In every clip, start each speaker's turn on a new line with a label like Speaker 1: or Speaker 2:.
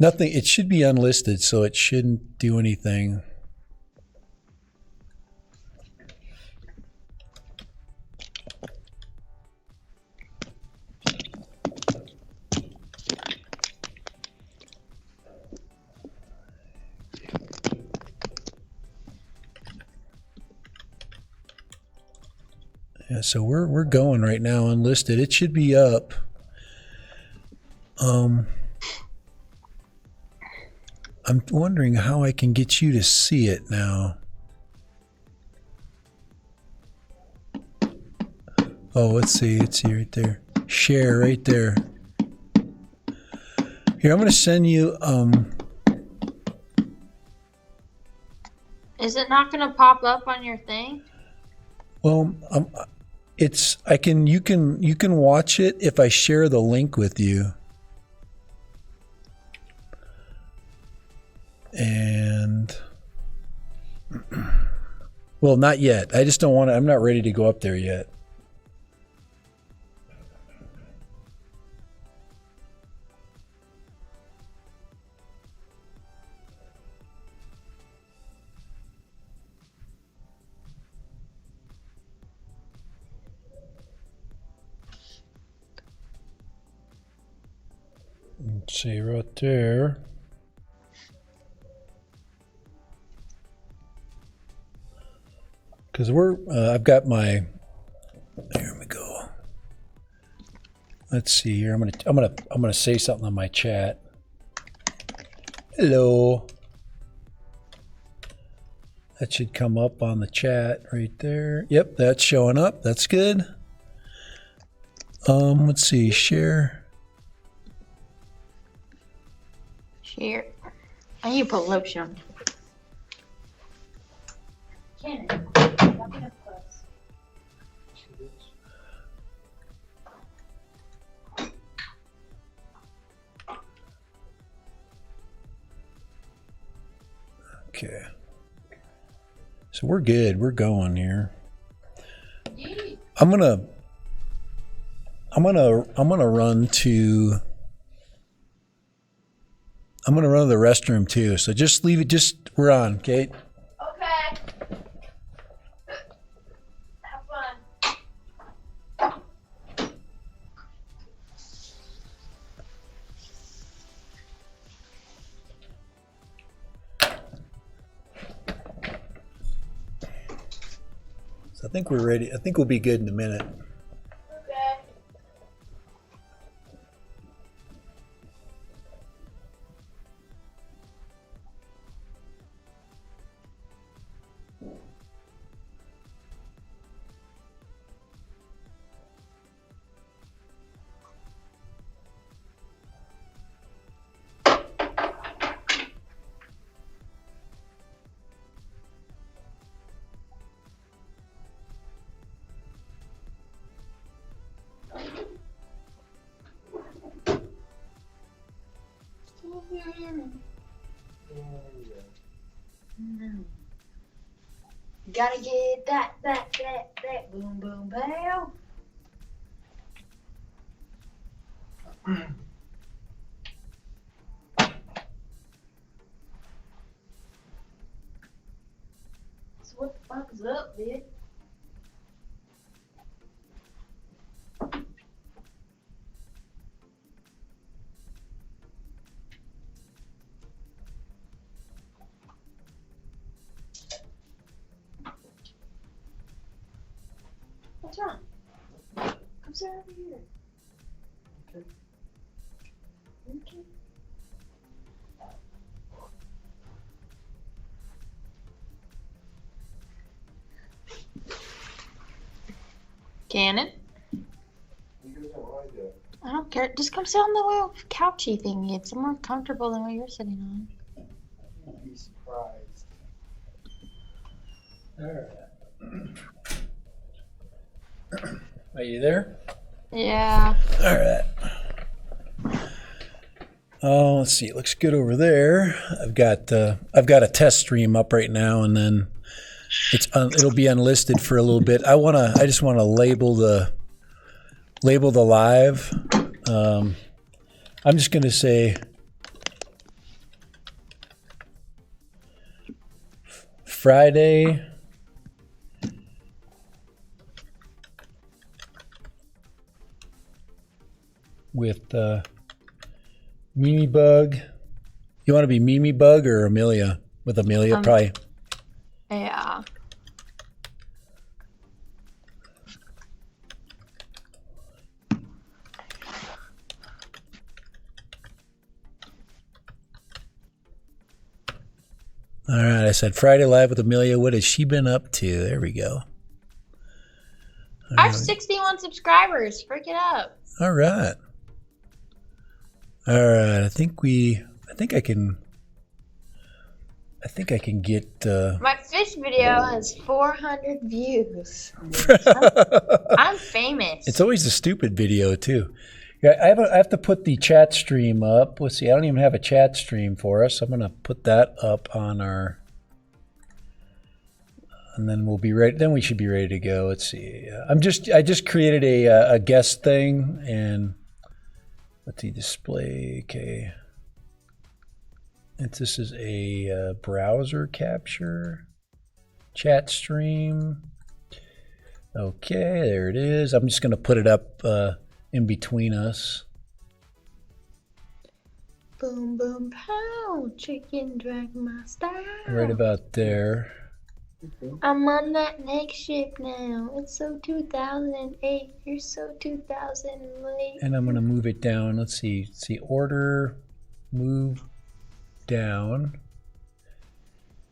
Speaker 1: Nothing. It should be unlisted, so it shouldn't do anything. Yeah, so we're going right now unlisted. It should be up. I'm wondering how I can get you to see it now. Oh, let's see. It's right there. Share right there. Here, I'm going to send you.
Speaker 2: Is it not going to pop up on your thing?
Speaker 1: Well, it's. I can. You can watch it if I share the link with you. And well, not yet. I just don't want to. I'm not ready to go up there yet. Let's see right there. Because I've got my. Here we go. Let's see here. I'm gonna say something on my chat. Hello. That should come up on the chat right there. Yep, that's showing up. That's good. Let's see. Share.
Speaker 2: Share. I need to put lotion on. Cannon.
Speaker 1: Okay. So we're good. We're going here. I'm gonna run to. I'm gonna run to the restroom too. So just leave it. We're on, Kate.
Speaker 2: Okay. Have fun.
Speaker 1: So I think we're ready. I think we'll be good in a minute.
Speaker 2: Okay. Gotta get that boom boom pow. So what the fuck is up, dude? What's wrong? Come sit over here. Okay. Okay. Cannon? I don't care. Just come sit on the little couchy thingy. It's more comfortable than what you're sitting on.
Speaker 3: You'd be surprised.
Speaker 1: All right. Are you there?
Speaker 2: Yeah.
Speaker 1: All right. Oh, let's see. It looks good over there. I've got a test stream up right now, and then it'll be unlisted for a little bit. I just want to label the live. I'm just going to say Friday. With Mimi Bug. You want to be Mimi Bug or Amelia? With Amelia, probably.
Speaker 2: Yeah.
Speaker 1: All right, I said Friday Live with Amelia. What has she been up to? There we go.
Speaker 2: I have 61 subscribers. Freak it up.
Speaker 1: All right. All right. I think I can get.
Speaker 2: My fish video has 400 views. I'm famous.
Speaker 1: It's always a stupid video too. Yeah, I have to put the chat stream up. Let's see. I don't even have a chat stream for us. I'm gonna put that up on our, and then we'll be ready. Then we should be ready to go. Let's see. I just created a guest thing, and let's see, display. Okay. This is a browser capture chat stream. Okay, there it is. I'm just gonna put it up in between us.
Speaker 2: Boom, boom, pow. Chicken drag my style.
Speaker 1: Right about there.
Speaker 2: I'm on that next ship now. It's so 2008. You're so 2008.
Speaker 1: And I'm going to move it down. Let's see. Order, move down.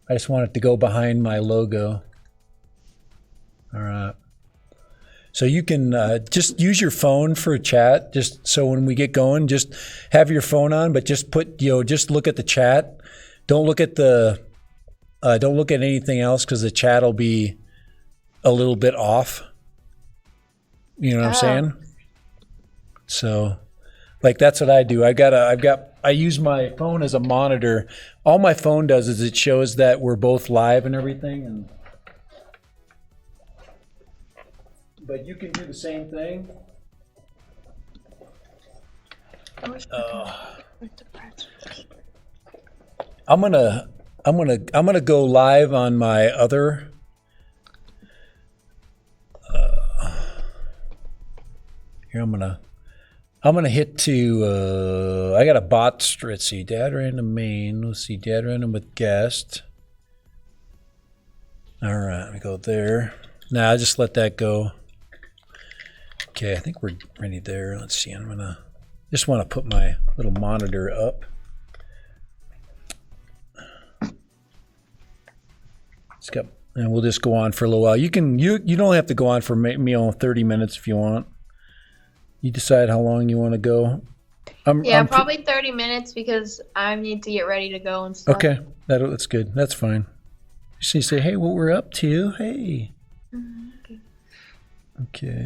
Speaker 1: I just want it to go behind my logo. All right. So you can just use your phone for chat. Just so when we get going, just have your phone on, but just just look at the chat. Don't look at anything else, because the chat will be a little bit off. You know what I'm saying? So, like, that's what I do. I use my phone as a monitor. All my phone does is it shows that we're both live and everything. But you can do the same thing. I'm gonna go live on my other. Here I'm gonna hit to. I got a bot. Let's see, dad random main. Let's see, dad random with guest. All right, we go there. Now I just let that go. Okay, I think we're ready there. Let's see. Just want to put my little monitor up. And we'll just go on for a little while. You don't have to go on for 30 minutes if you want. You decide how long you want to go. I'm
Speaker 2: probably 30 minutes, because I need to get ready to go and stuff.
Speaker 1: Okay, that's good. That's fine. You say, hey, what we're up to? Hey. Okay.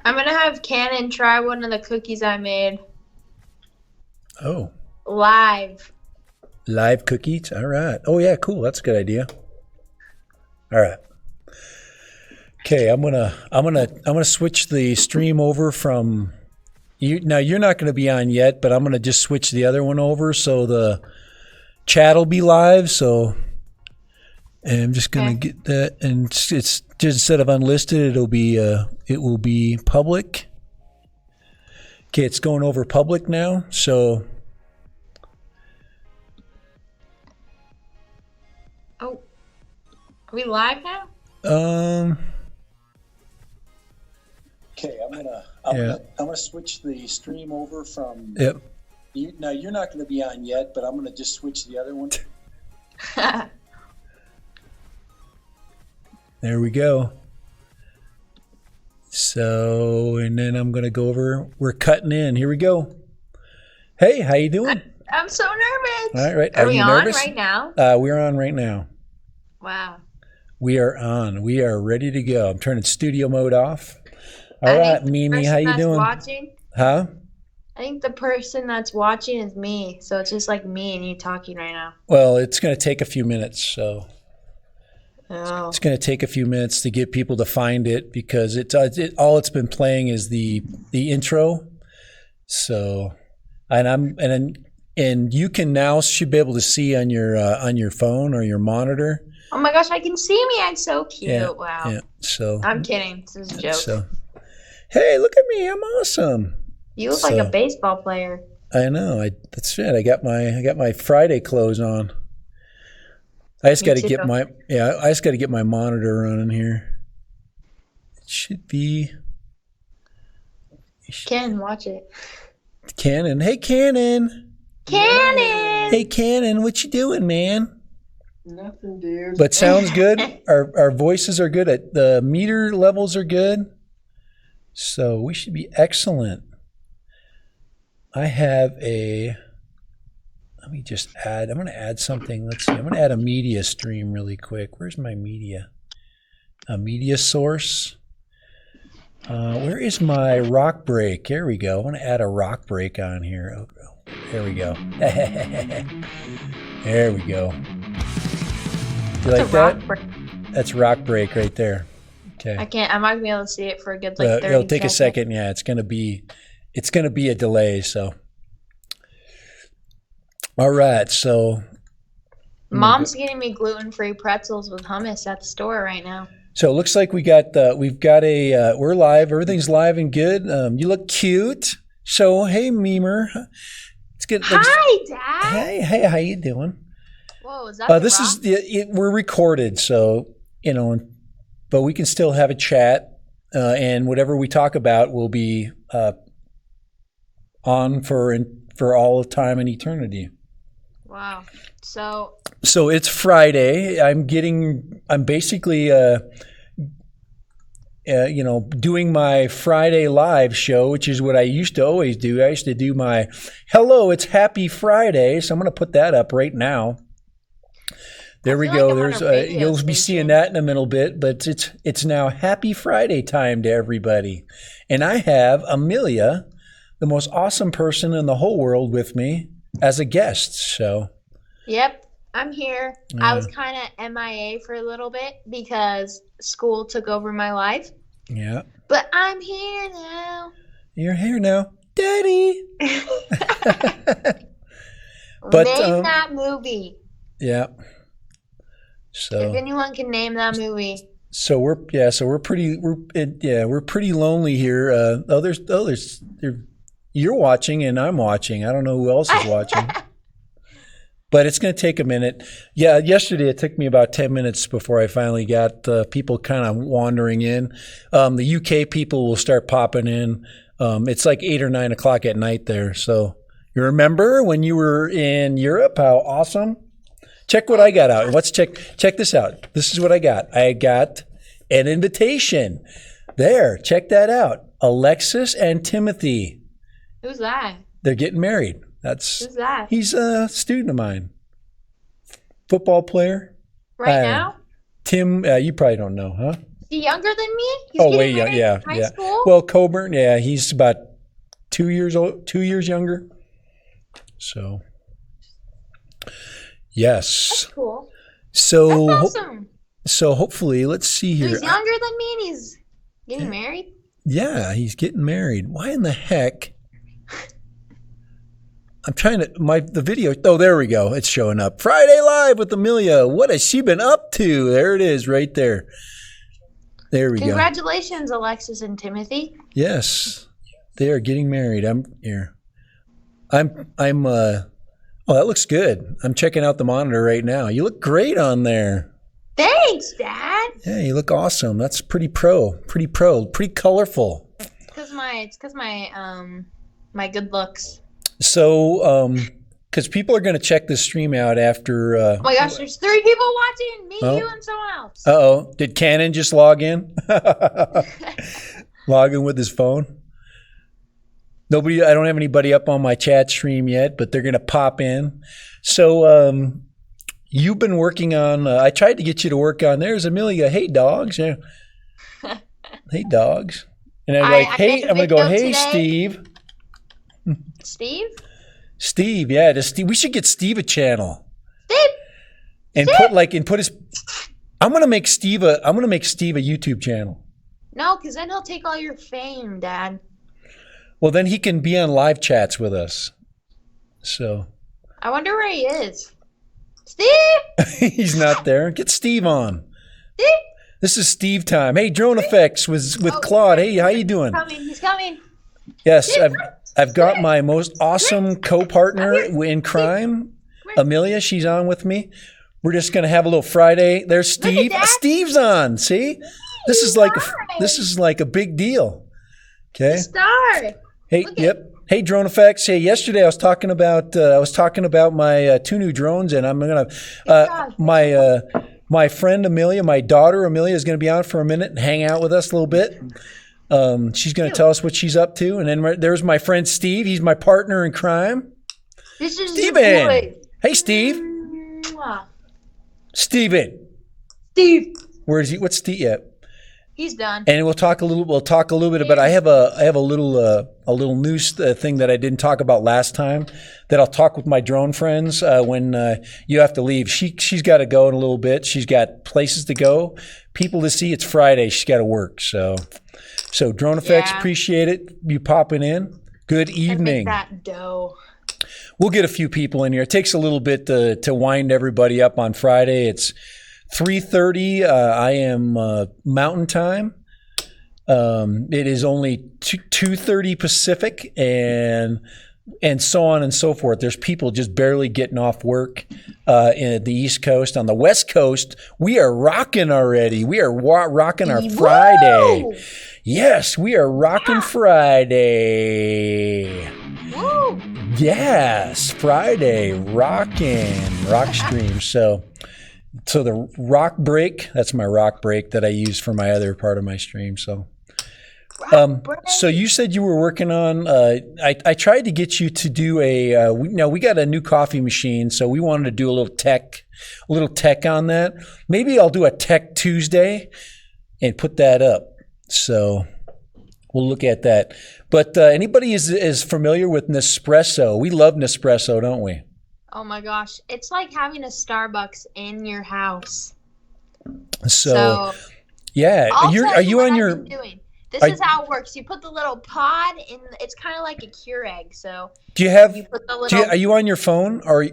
Speaker 2: I'm going to have Cannon try one of the cookies I made.
Speaker 1: Oh.
Speaker 2: Live
Speaker 1: Cookies? All right. Oh, yeah, cool. That's a good idea. All right. Okay, I'm gonna switch the stream over from you. Now, you're not going to be on yet, but I'm going to just switch the other one over so the chat will be live. So, and I'm just going to get that, and it's just instead of unlisted, it will be public. Okay, it's going over public now. So,
Speaker 2: are we live now?
Speaker 1: Okay, I'm gonna switch the stream over from. Yep. Now you're not going to be on yet, but I'm going to just switch the other one. There we go. So, and then I'm going to go over. We're cutting in. Here we go. Hey, how you doing?
Speaker 2: I'm so nervous.
Speaker 1: All right.
Speaker 2: Are we
Speaker 1: you
Speaker 2: on
Speaker 1: nervous?
Speaker 2: right now?
Speaker 1: We're on right now.
Speaker 2: Wow.
Speaker 1: We are on. We are ready to go. I'm turning studio mode off. All right, Mimi, how you doing?
Speaker 2: Watching,
Speaker 1: huh?
Speaker 2: I think the person that's watching is me, so it's just like me and you talking right now.
Speaker 1: Well, it's going to take a few minutes, so.
Speaker 2: Oh.
Speaker 1: It's going to take a few minutes to get people to find it, because all it's been playing is the intro. So, and you can now should be able to see on your phone or your monitor.
Speaker 2: Oh my gosh, I can see me. I'm so cute.
Speaker 1: Yeah,
Speaker 2: Wow.
Speaker 1: yeah. So
Speaker 2: I'm kidding. This is a joke.
Speaker 1: So, hey, look at me! I'm awesome.
Speaker 2: You look like a baseball player.
Speaker 1: I know. That's it. I got my Friday clothes on. I just got to get my monitor running here. It should be.
Speaker 2: Ken, watch it.
Speaker 1: Cannon, hey Cannon.
Speaker 2: Cannon.
Speaker 1: Hey Cannon, what you doing, man?
Speaker 3: Nothing, dear.
Speaker 1: But sounds good. Our voices are good. The meter levels are good. So we should be excellent. I have let me just add, I'm going to add something. Let's see. I'm going to add a media stream really quick. Where's my media? A media source. Where is my rock break? Here we go. I want to add a rock break on here. Oh, there we go. There we go. You like that? That's rock break right there. Okay.
Speaker 2: I might be able to see it for a good 30
Speaker 1: it'll take
Speaker 2: seconds.
Speaker 1: a second. Yeah, it's gonna be a delay. So, all right. So,
Speaker 2: Mom's getting me gluten-free pretzels with hummus at the store right now.
Speaker 1: So it looks like we're live. Everything's live and good. You look cute. So hey, Memer. It's good.
Speaker 2: Hi, Dad.
Speaker 1: Hey, how you doing?
Speaker 2: Whoa, is that
Speaker 1: this is we're recorded, so but we can still have a chat, and whatever we talk about will be on for all time and eternity.
Speaker 2: Wow. So
Speaker 1: it's Friday. I'm basically doing my Friday live show, which is what I used to always do. I used to do my hello, it's happy Friday. So I'm going to put that up right now. There we go. There's you'll be seeing that in a little bit, but it's now happy Friday time to everybody. And I have Amelia, the most awesome person in the whole world, with me as a guest. So
Speaker 2: yep, I'm here. I was kind of MIA for a little bit because school took over my life.
Speaker 1: Yeah.
Speaker 2: But I'm here now.
Speaker 1: You're here now, Daddy.
Speaker 2: Name that movie.
Speaker 1: Yeah. So
Speaker 2: if anyone can name that movie.
Speaker 1: So we're pretty lonely here. You're watching and I'm watching. I don't know who else is watching. But it's going to take a minute. Yeah, yesterday it took me about 10 minutes before I finally got people kind of wandering in. The UK people will start popping in. It's like 8 or 9 o'clock at night there. So you remember when you were in Europe? How awesome! Check what I got out. Let's check this out. This is what I got. I got an invitation. There, check that out. Alexis and Timothy.
Speaker 2: Who's that?
Speaker 1: They're getting married.
Speaker 2: Who's that?
Speaker 1: He's a student of mine. Football player.
Speaker 2: Right now?
Speaker 1: Tim, you probably don't know, huh?
Speaker 2: Is he younger than me? He's
Speaker 1: way young. Yeah,
Speaker 2: high school?
Speaker 1: Well, Coburn, yeah, he's about 2 years old, 2 years younger. So, yes.
Speaker 2: That's cool.
Speaker 1: So,
Speaker 2: that's awesome.
Speaker 1: So hopefully, let's see here.
Speaker 2: He's younger than me and he's getting married?
Speaker 1: Yeah, he's getting married. Why in the heck? I'm trying to, the video, oh, there we go. It's showing up. Friday Live with Amelia. What has she been up to? There it is right there. There we go.
Speaker 2: Congratulations, Alexis and Timothy.
Speaker 1: Yes, they are getting married. I'm here. Oh, that looks good. I'm checking out the monitor right now. You look great on there.
Speaker 2: Thanks, Dad.
Speaker 1: Yeah, you look awesome. That's pretty pretty colorful.
Speaker 2: It's because my good looks.
Speaker 1: So, because people are going to check this stream out after.
Speaker 2: Oh my gosh, there's 3 people watching. Me, you, and someone else.
Speaker 1: Uh-oh. Did Cannon just log in? Log in with his phone? I don't have anybody up on my chat stream yet, but they're going to pop in. So, you've been working on, I tried to get you to work on, there's Amelia, hey dogs. Yeah. Hey dogs. And I'm going to go, hey today. Steve. Steve, yeah. We should get Steve a channel. And put his. I'm gonna make Steve a YouTube channel.
Speaker 2: No, because then he'll take all your fame, Dad.
Speaker 1: Well, then he can be on live chats with us. So
Speaker 2: I wonder where he is. Steve!
Speaker 1: he's not there. Get Steve on.
Speaker 2: Steve!
Speaker 1: This is Steve time. Hey, Drone Effects with Claude. Hey, how you doing?
Speaker 2: He's coming.
Speaker 1: Yes, I've got my most awesome co-partner in crime, Amelia. She's on with me. We're just gonna have a little Friday. There's Steve. Steve's on. See, this is like a big deal. Okay.
Speaker 2: Star.
Speaker 1: Hey, yep. Hey, Drone Effects. Hey, yesterday I was talking about my 2 new drones, and I'm gonna my friend Amelia, my daughter Amelia, is gonna be on for a minute and hang out with us a little bit. She's gonna tell us what she's up to, and then there's my friend Steve. He's my partner in crime.
Speaker 2: This is
Speaker 1: Steven.
Speaker 2: Boy.
Speaker 1: Hey, Steve.
Speaker 2: Mwah.
Speaker 1: Steven.
Speaker 2: Steve.
Speaker 1: Where is he? What's Steve? Yeah.
Speaker 2: He's done.
Speaker 1: And we'll talk a little bit about. I have a little news thing that I didn't talk about last time that I'll talk with my drone friends when you have to leave. She's got to go in a little bit. She's got places to go, people to see. It's Friday. She's got to work. So Drone Effects, appreciate it. You popping in. Good evening.
Speaker 2: Make that dough.
Speaker 1: We'll get a few people in here. It takes a little bit to wind everybody up on Friday. It's 3:30. I am Mountain Time. It is only 2:30 Pacific, and so on and so forth. There's people just barely getting off work in the East Coast. On the West Coast, we are rocking already. We are rocking our Friday.
Speaker 2: Woo!
Speaker 1: Yes, we are rocking Friday.
Speaker 2: Woo!
Speaker 1: Yes, Friday, rock stream. So the rock break, that's my rock break that I use for my other part of my stream. So you said you were working on, I tried to get you to do we got a new coffee machine, so we wanted to do a little tech on that. Maybe I'll do a Tech Tuesday and put that up. So we'll look at that. But anybody is familiar with Nespresso? We love Nespresso, don't we?
Speaker 2: Oh my gosh, it's like having a Starbucks in your house.
Speaker 1: So yeah, are you on your?
Speaker 2: This is how it works. You put the little pod in. It's kind of like a Keurig. So
Speaker 1: do you have?
Speaker 2: You put the little,
Speaker 1: are you on your phone? Or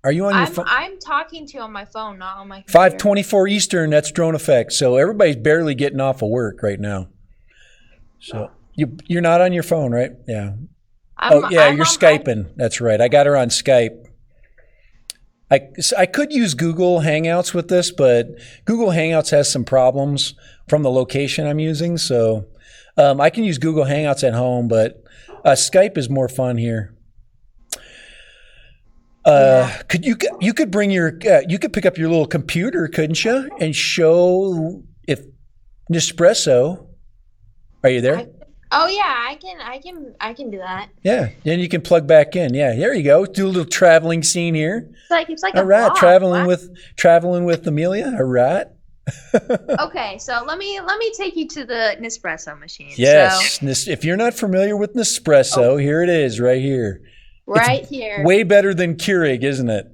Speaker 1: are you on your phone?
Speaker 2: I'm talking to you on my phone, not on my computer.
Speaker 1: 5:24 Eastern. That's Drone Effects. So everybody's barely getting off of work right now. So you're not on your phone, right? Yeah. You're Skyping. That's right. I got her on Skype. I could use Google Hangouts with this, but Google Hangouts has some problems from the location I'm using. So I can use Google Hangouts at home, but Skype is more fun here. Could you could bring you could pick up your little computer, couldn't you, and show if Nespresso? Are you there?
Speaker 2: I can do that.
Speaker 1: Yeah, then you can plug back in. Yeah, there you go. Do a little traveling scene here.
Speaker 2: It's like
Speaker 1: all right, traveling with Amelia. All right.
Speaker 2: Okay, so let me take you to the Nespresso machine.
Speaker 1: Yes, if you're not familiar with Nespresso, here it is, right here.
Speaker 2: Right here.
Speaker 1: Way better than Keurig, isn't it?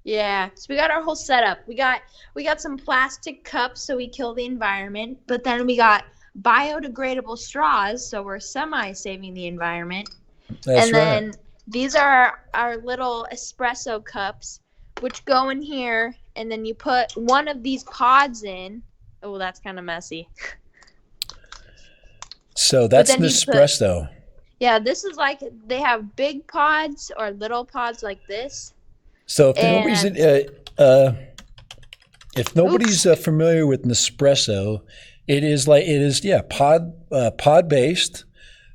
Speaker 2: Yeah. So we got our whole setup. We got some plastic cups, so we kill the environment. But then we got biodegradable straws, so we're semi-saving the environment.
Speaker 1: That's right.
Speaker 2: And then these are our little espresso cups, which go in here, and then you put one of these pods in. Oh, that's kind of messy.
Speaker 1: So that's Nespresso.
Speaker 2: Yeah, this is like they have big pods or little pods like this.
Speaker 1: So if nobody's familiar with Nespresso, it is pod based,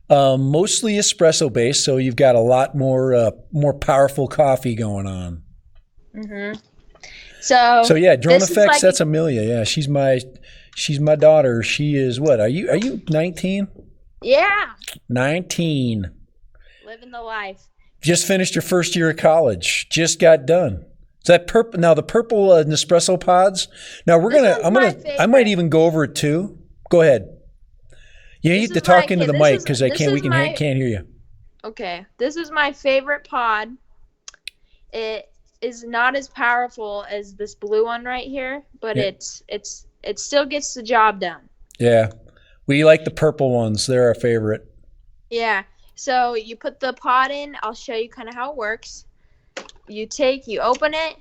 Speaker 1: mostly espresso based. So you've got a lot more powerful coffee going on.
Speaker 2: Mhm. So
Speaker 1: yeah, Drone Effects. That's Amelia. Yeah, she's my daughter. She is what? Are you 19?
Speaker 2: Yeah.
Speaker 1: 19.
Speaker 2: Living the life.
Speaker 1: Just finished your first year of college. Just got done. Is that purple? Now the purple Nespresso pods. Now I might even go over it too. Go ahead. You need to talk into the mic because can't hear you.
Speaker 2: Okay, this is my favorite pod. It is not as powerful as this blue one right here, but it still gets the job done.
Speaker 1: Yeah, we like the purple ones. They're our favorite.
Speaker 2: Yeah, So you put the pod in. I'll show you kind of how it works. You open it.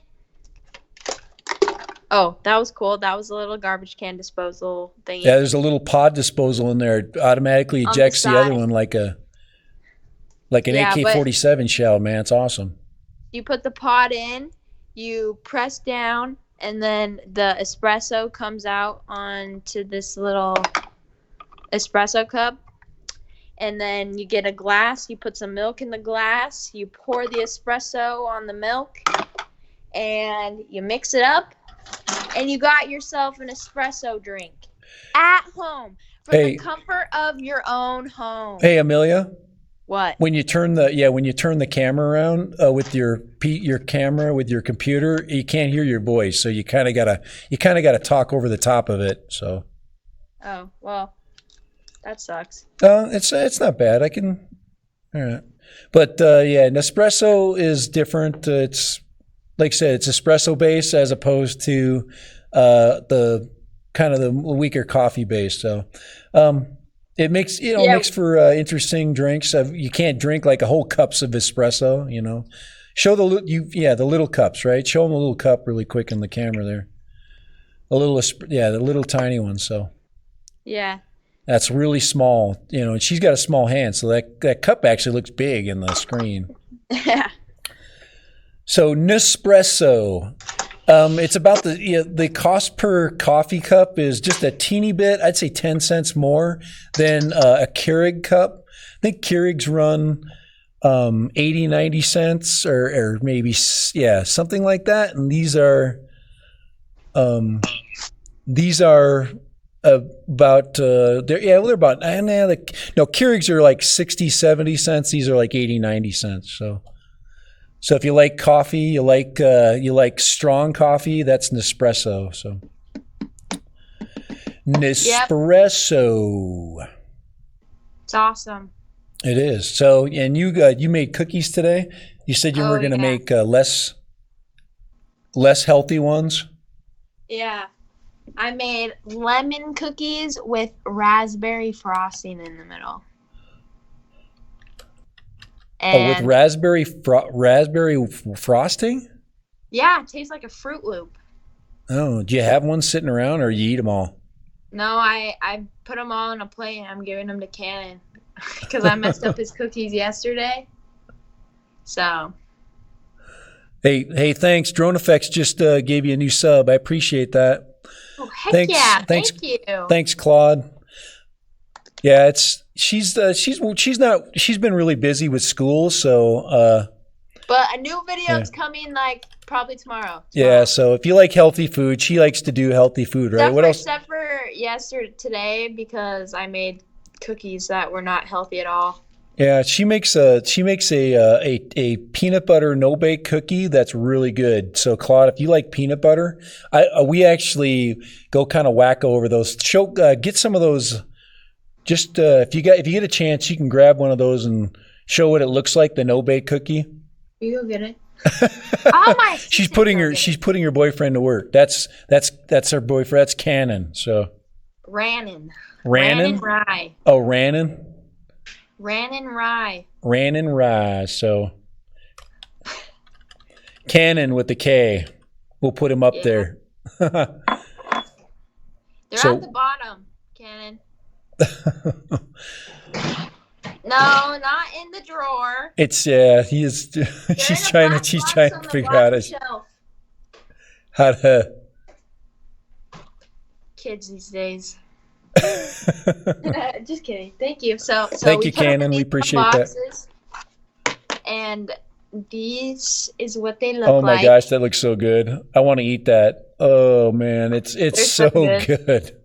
Speaker 2: Oh, that was cool. That was a little garbage can disposal thing.
Speaker 1: Yeah, there's a little pod disposal in there. It automatically ejects the other one like an AK-47 shell, man. It's awesome.
Speaker 2: You put the pod in, you press down, and then the espresso comes out onto this little espresso cup. And then you get a glass, you put some milk in the glass, you pour the espresso on the milk, and you mix it up, and you got yourself an espresso drink at home from the comfort of your own home.
Speaker 1: Hey, Amelia.
Speaker 2: What?
Speaker 1: When you turn the camera around with your camera with your computer, you can't hear your voice, so you kind of gotta talk over the top of it. So.
Speaker 2: Oh well, that sucks.
Speaker 1: It's not bad. I can. All right, but Nespresso is different. It's like I said, it's espresso based as opposed to the kind of the weaker coffee base. So. It makes makes for interesting drinks. You can't drink like a whole cups of espresso. Show the little cups, right? Show them a little cup really quick in the camera there. The little tiny one. So
Speaker 2: yeah,
Speaker 1: that's really small. And she's got a small hand, so that cup actually looks big in the screen.
Speaker 2: Yeah.
Speaker 1: So Nespresso. It's about the cost per coffee cup is just a teeny bit. I'd say 10 cents more than a Keurig cup. I think Keurigs run 80, 90 cents or maybe something like that. And these are about they're about Keurigs are like 60, 70 cents. These are like 80, 90 cents. So if you like coffee, you like strong coffee, that's Nespresso. So Nespresso.
Speaker 2: Yep. It's awesome.
Speaker 1: It is. So and you made cookies today. You said you were going to make less healthy ones.
Speaker 2: Yeah, I made lemon cookies with raspberry frosting in the middle.
Speaker 1: With raspberry frosting?
Speaker 2: Yeah, it tastes like a Fruit Loop.
Speaker 1: Oh, do you have one sitting around, or you eat them all?
Speaker 2: No, I put them all on a plate and I'm giving them to Cannon because I messed up his cookies yesterday. So.
Speaker 1: Hey, thanks. Drone Effects just gave you a new sub. I appreciate that.
Speaker 2: Oh, heck yeah. Thank you.
Speaker 1: Thanks, Claude. Yeah, she's been really busy with school, so
Speaker 2: but a new video is coming like probably tomorrow.
Speaker 1: Yeah, so if you like healthy food, she likes to do healthy food, right? What else?
Speaker 2: Except for today because I made cookies that were not healthy at all.
Speaker 1: Yeah, she makes a peanut butter no bake cookie that's really good. So Claude, if you like peanut butter, we actually go kind of whack over those. Get some of those. Just if you get a chance, you can grab one of those and show what it looks like, the no bake cookie.
Speaker 2: You go get it.
Speaker 1: She's putting her boyfriend to work. That's her boyfriend. That's Cannon. So
Speaker 2: Rannon
Speaker 1: Rye. Oh, Rannon Rye. So Cannon with the K. We'll put him up there.
Speaker 2: They're at the bottom, Cannon. No, not in the drawer.
Speaker 1: It's he is. She's trying to figure out how to.
Speaker 2: Kids these days. Just kidding. Thank you. So
Speaker 1: thank you, Cannon. We appreciate that.
Speaker 2: And these is what they look like.
Speaker 1: Oh my gosh, that looks so good. I want to eat that. Oh man, it's so good.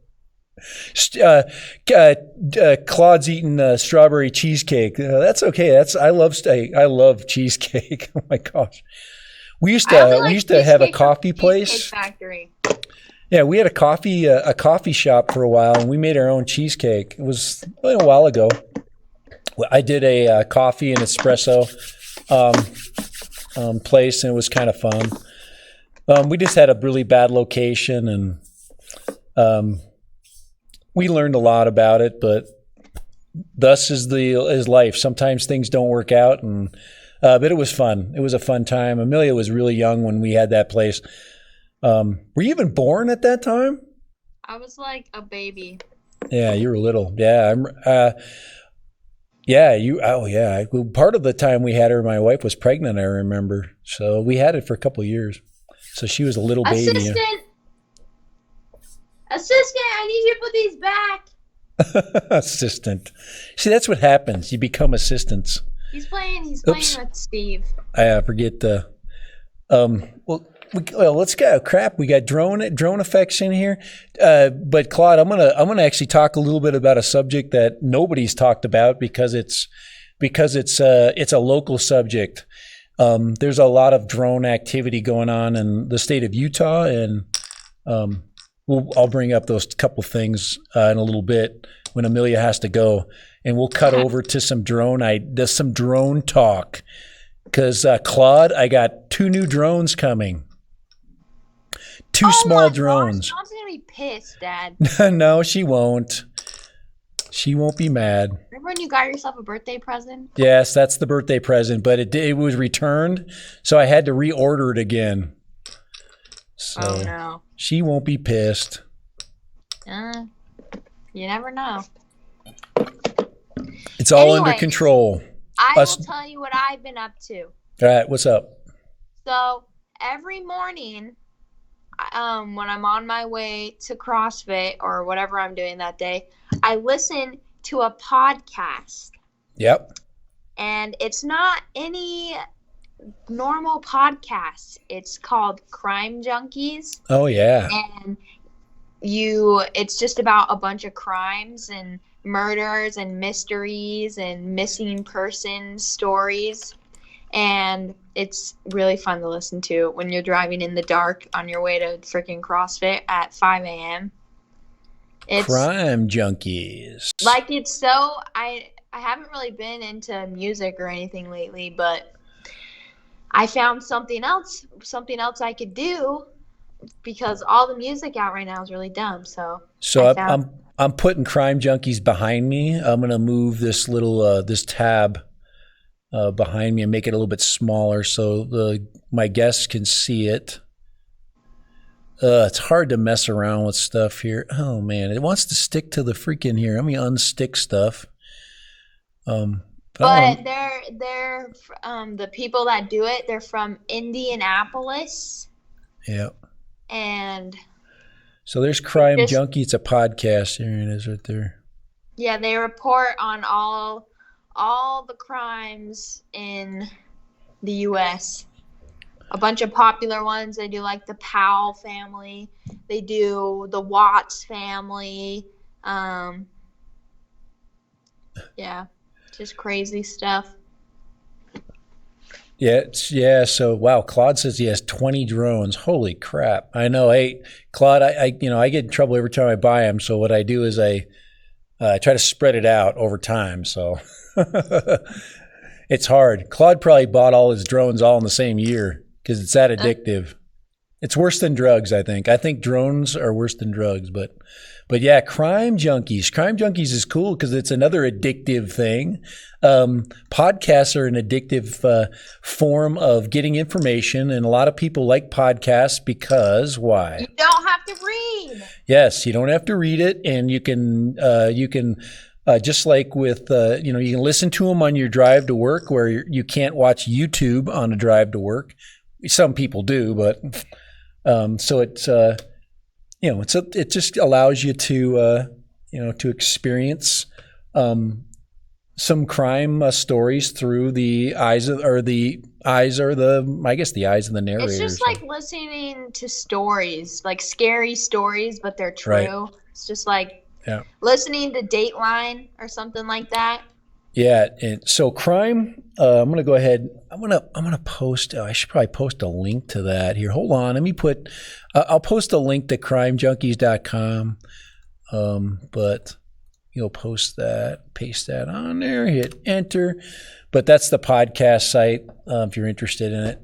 Speaker 1: Claude's eating strawberry cheesecake. That's okay. I love cheesecake. Oh my gosh, we used to have a coffee place.
Speaker 2: Factory.
Speaker 1: Yeah, we had a coffee shop for a while, and we made our own cheesecake. It was a while ago. I did a coffee and espresso place, and it was kind of fun. We just had a really bad location, and we learned a lot about it, but thus is life. Sometimes things don't work out, and but it was fun. It was a fun time. Amelia was really young when we had that place. Were you even born at that time?
Speaker 2: I was like a baby.
Speaker 1: Yeah, you were little. Yeah, yeah, you. Oh, yeah. Part of the time we had her, my wife was pregnant. I remember. So we had it for a couple of years. So she was a little baby.
Speaker 2: Assistant, I need you to put these back.
Speaker 1: Assistant. See, that's what happens. You become assistants.
Speaker 2: He's playing with Steve.
Speaker 1: I forget the. Well, let's go. Crap, we got drone effects in here. But Claude, I'm gonna actually talk a little bit about a subject that nobody's talked about because it's a local subject. There's a lot of drone activity going on in the state of Utah, and I'll bring up those couple things in a little bit when Amelia has to go, and we'll cut over to some drone talk. Because Claude, I got 2 new drones coming. 2 small drones.
Speaker 2: Mom's gonna be pissed, Dad.
Speaker 1: No, she won't. She won't be mad.
Speaker 2: Remember when you got yourself a birthday present?
Speaker 1: Yes, that's the birthday present, but it was returned, so I had to reorder it again. So
Speaker 2: oh no.
Speaker 1: She won't be pissed.
Speaker 2: You never know.
Speaker 1: It's all under control.
Speaker 2: I will tell you what I've been up to.
Speaker 1: All right, what's up?
Speaker 2: So every morning, when I'm on my way to CrossFit or whatever I'm doing that day, I listen to a podcast.
Speaker 1: Yep.
Speaker 2: And it's not any normal podcast. It's called Crime Junkies.
Speaker 1: Oh yeah.
Speaker 2: And it's just about a bunch of crimes and murders and mysteries and missing person stories, and it's really fun to listen to when you're driving in the dark on your way to freaking CrossFit at 5 a.m. It's
Speaker 1: Crime Junkies.
Speaker 2: like, it's so I haven't really been into music or anything lately, but I found something else I could do because all the music out right now is really dumb. So I'm putting Crime Junkies behind me. I'm going to move this little this tab behind me and make it a little bit smaller so my guests can see it. It's hard to mess around with stuff here. Oh man, it wants to stick to the freaking here. Let me unstick stuff. But they're the people that do it. They're from Indianapolis.
Speaker 1: Yeah.
Speaker 2: And
Speaker 1: so there's Crime Junkie. It's a podcast. There it is right there.
Speaker 2: Yeah, they report on all the crimes in the U.S. A bunch of popular ones. They do like the Powell family. They do the Watts family. Yeah, just crazy stuff.
Speaker 1: Yeah. So wow, Claude says he has 20 drones. Holy crap! I know. Hey, Claude, I get in trouble every time I buy them. So what I do is I try to spread it out over time. So it's hard. Claude probably bought all his drones all in the same year because it's that addictive. It's worse than drugs, I think. I think drones are worse than drugs, but yeah, Crime Junkies. Crime Junkies is cool because it's another addictive thing. Podcasts are an addictive form of getting information, and a lot of people like podcasts because why?
Speaker 2: You don't have to read.
Speaker 1: Yes, you don't have to read it, and you can just like with you can listen to them on your drive to work, where you can't watch YouTube on a drive to work. Some people do, but so it's it just allows you to to experience some crime stories through the eyes of the eyes of the narrator.
Speaker 2: It's just like listening to stories, like scary stories, but they're true. Right. It's just like listening to Dateline or something like that.
Speaker 1: Yeah, and so crime. I'm gonna go ahead. I'm gonna post. I should probably post a link to that here. Hold on. Let me put. I'll post a link to crimejunkies.com. But You'll post that, paste that on there, hit enter. But that's the podcast site if you're interested in it.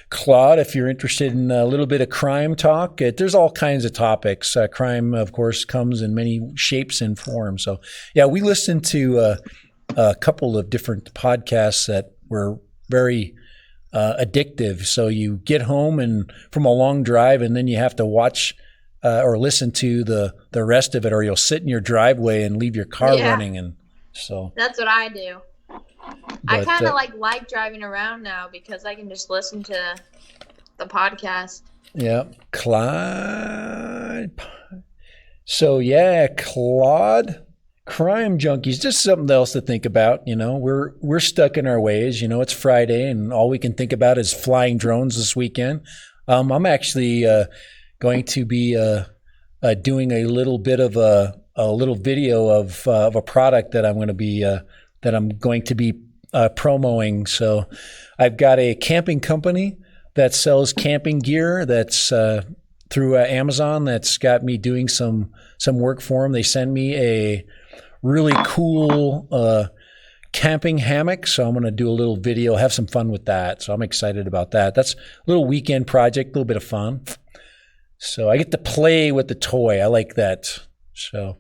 Speaker 1: Claude, if you're interested in a little bit of crime talk, there's all kinds of topics. Crime, of course, comes in many shapes and forms. So, yeah, we listened to a couple of different podcasts that were very addictive. So you get home and from a long drive, and then you have to watch or listen to the rest of it, or you'll sit in your driveway and leave your car running. And so
Speaker 2: that's what I do. I kind of like driving around now because I can just listen to the podcast.
Speaker 1: Yeah, Claude. So yeah, Claude, crime junkies, just something else to think about. You know, we're stuck in our ways. You know, it's Friday, and all we can think about is flying drones this weekend. I'm actually going to be doing a little bit of a little video of a product that I'm going to be promoting. So I've got a camping company that sells camping gear that's through Amazon that's got me doing some work for them. They send me a really cool camping hammock, so I'm going to do a little video, have some fun with that. So I'm excited about that. That's a little weekend project, a little bit of fun. So I get to play with the toy. I like that. So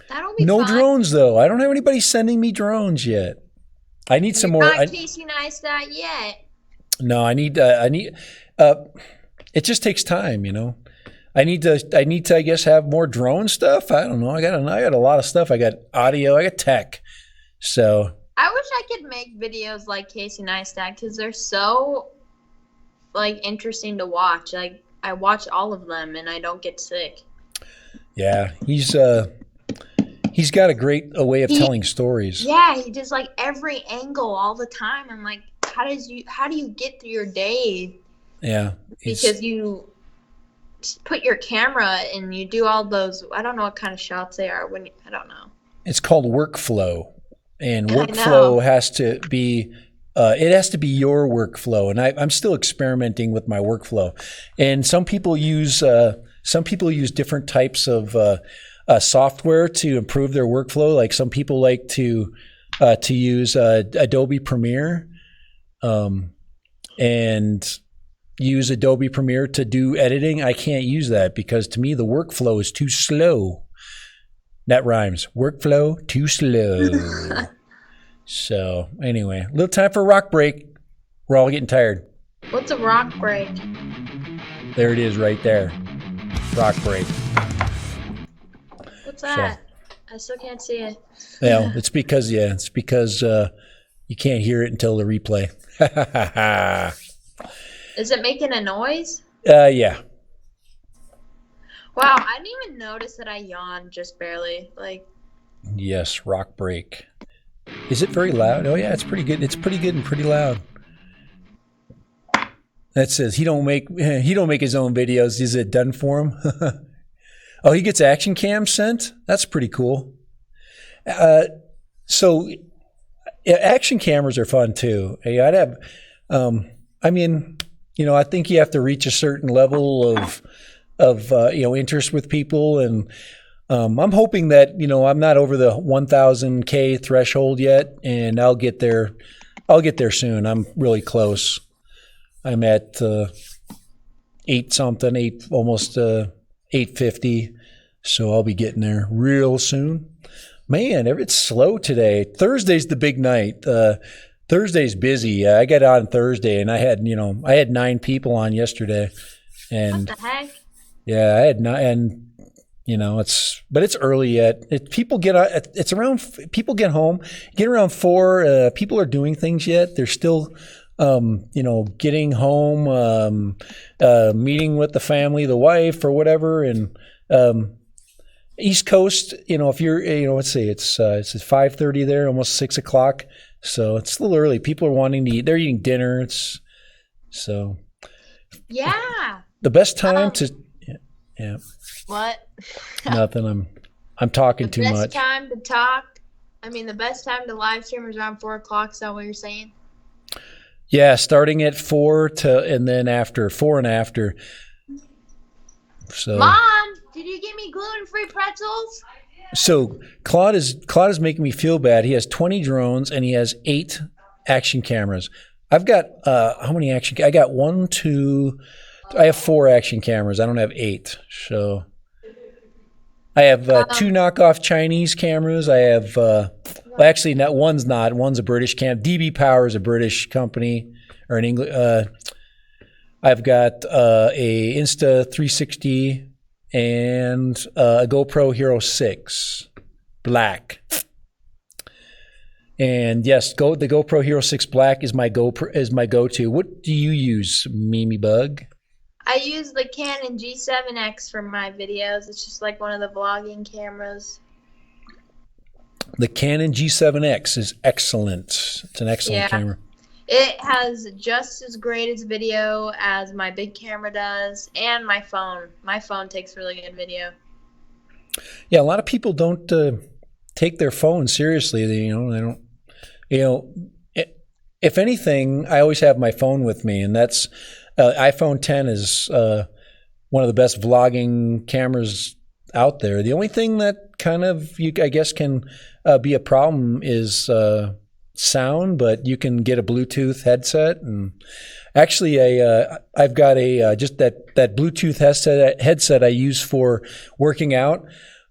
Speaker 2: that'll be
Speaker 1: no
Speaker 2: fun.
Speaker 1: Drones though. I don't have anybody sending me drones yet. I need some more.
Speaker 2: Not Casey Neistat yet.
Speaker 1: No, I need. It just takes time, you know. I need to. I guess have more drone stuff. I don't know. I got a lot of stuff. I got audio. I got tech. So
Speaker 2: I wish I could make videos like Casey Neistat because they're so interesting to watch. Like I watch all of them and I don't get sick. Yeah,
Speaker 1: he's got a great way of telling stories.
Speaker 2: Yeah, he does every angle all the time. I'm like, how do you get through your day?
Speaker 1: Yeah,
Speaker 2: because you put your camera and you do all those. I don't know what kind of shots they are. I don't know.
Speaker 1: It's called workflow, and workflow has to be. It has to be your workflow, and I'm still experimenting with my workflow. And some people use different types of software to improve their workflow. Like some people like to use Adobe Premiere, and use Adobe Premiere to do editing. I can't use that because to me the workflow is too slow. That rhymes. Workflow too slow. So anyway, a little time for a rock break. We're all getting tired.
Speaker 2: What's a rock break?
Speaker 1: There it is right there. Rock break.
Speaker 2: What's that? I still can't see it.
Speaker 1: Yeah, it's because you can't hear it until the replay.
Speaker 2: Is it making a noise?
Speaker 1: Yeah.
Speaker 2: Wow, I didn't even notice that I yawned just barely.
Speaker 1: Yes, rock break. Is it very loud? Oh yeah, it's pretty good. It's pretty good and pretty loud. That says he don't make his own videos. Is it done for him? Oh, he gets action cam sent? That's pretty cool. So action cameras are fun too. Hey, I'd have I think you have to reach a certain level of interest with people, and I'm hoping that I'm not over the 1,000K threshold yet, and I'll get there. I'll get there soon. I'm really close. I'm at 8 almost 850, so I'll be getting there real soon. Man, it's slow today. Thursday's the big night. Thursday's busy. I got on Thursday, and I had 9 people on yesterday, and
Speaker 2: what the heck?
Speaker 1: Yeah, I had 9, and it's early yet. People get home, get around 4. People are doing things yet. They're still, getting home, meeting with the family, the wife or whatever, and East Coast. If you're, let's see, it's 5:30 there, almost 6 o'clock. So it's a little early. People are wanting to eat. They're eating dinner.
Speaker 2: Yeah.
Speaker 1: The best time to. Yeah.
Speaker 2: What?
Speaker 1: Nothing. I'm talking too much.
Speaker 2: The best time to talk. The best time to live stream is around 4 o'clock. Is that what you're saying?
Speaker 1: Yeah, starting at 4 and then after 4 and after. So.
Speaker 2: Mom, did you get me gluten-free pretzels?
Speaker 1: So Claude is making me feel bad. He has 20 drones and he has 8 action cameras. I've got how many action? I got 1, 2. I have 4 action cameras. I don't have 8. So I have 2 knockoff Chinese cameras. I have well, actually, not one's not. One's a British cam. DB Power is a British company or an English. I've got a Insta 360 and a GoPro Hero 6 Black. And yes, the GoPro Hero 6 Black is my go-to. What do you use, Mimi Bug?
Speaker 2: I use the Canon G7X for my videos. It's just like one of the vlogging cameras.
Speaker 1: The Canon G7X is excellent. It's an excellent camera.
Speaker 2: It has just as great as video as my big camera does, and my phone. My phone takes really good video.
Speaker 1: Yeah, a lot of people don't take their phone seriously. They don't. If anything, I always have my phone with me, and that's iPhone 10 is one of the best vlogging cameras out there. The only thing that kind of I guess can be a problem is sound, but you can get a Bluetooth headset. And actually, I've got just that Bluetooth headset I use for working out.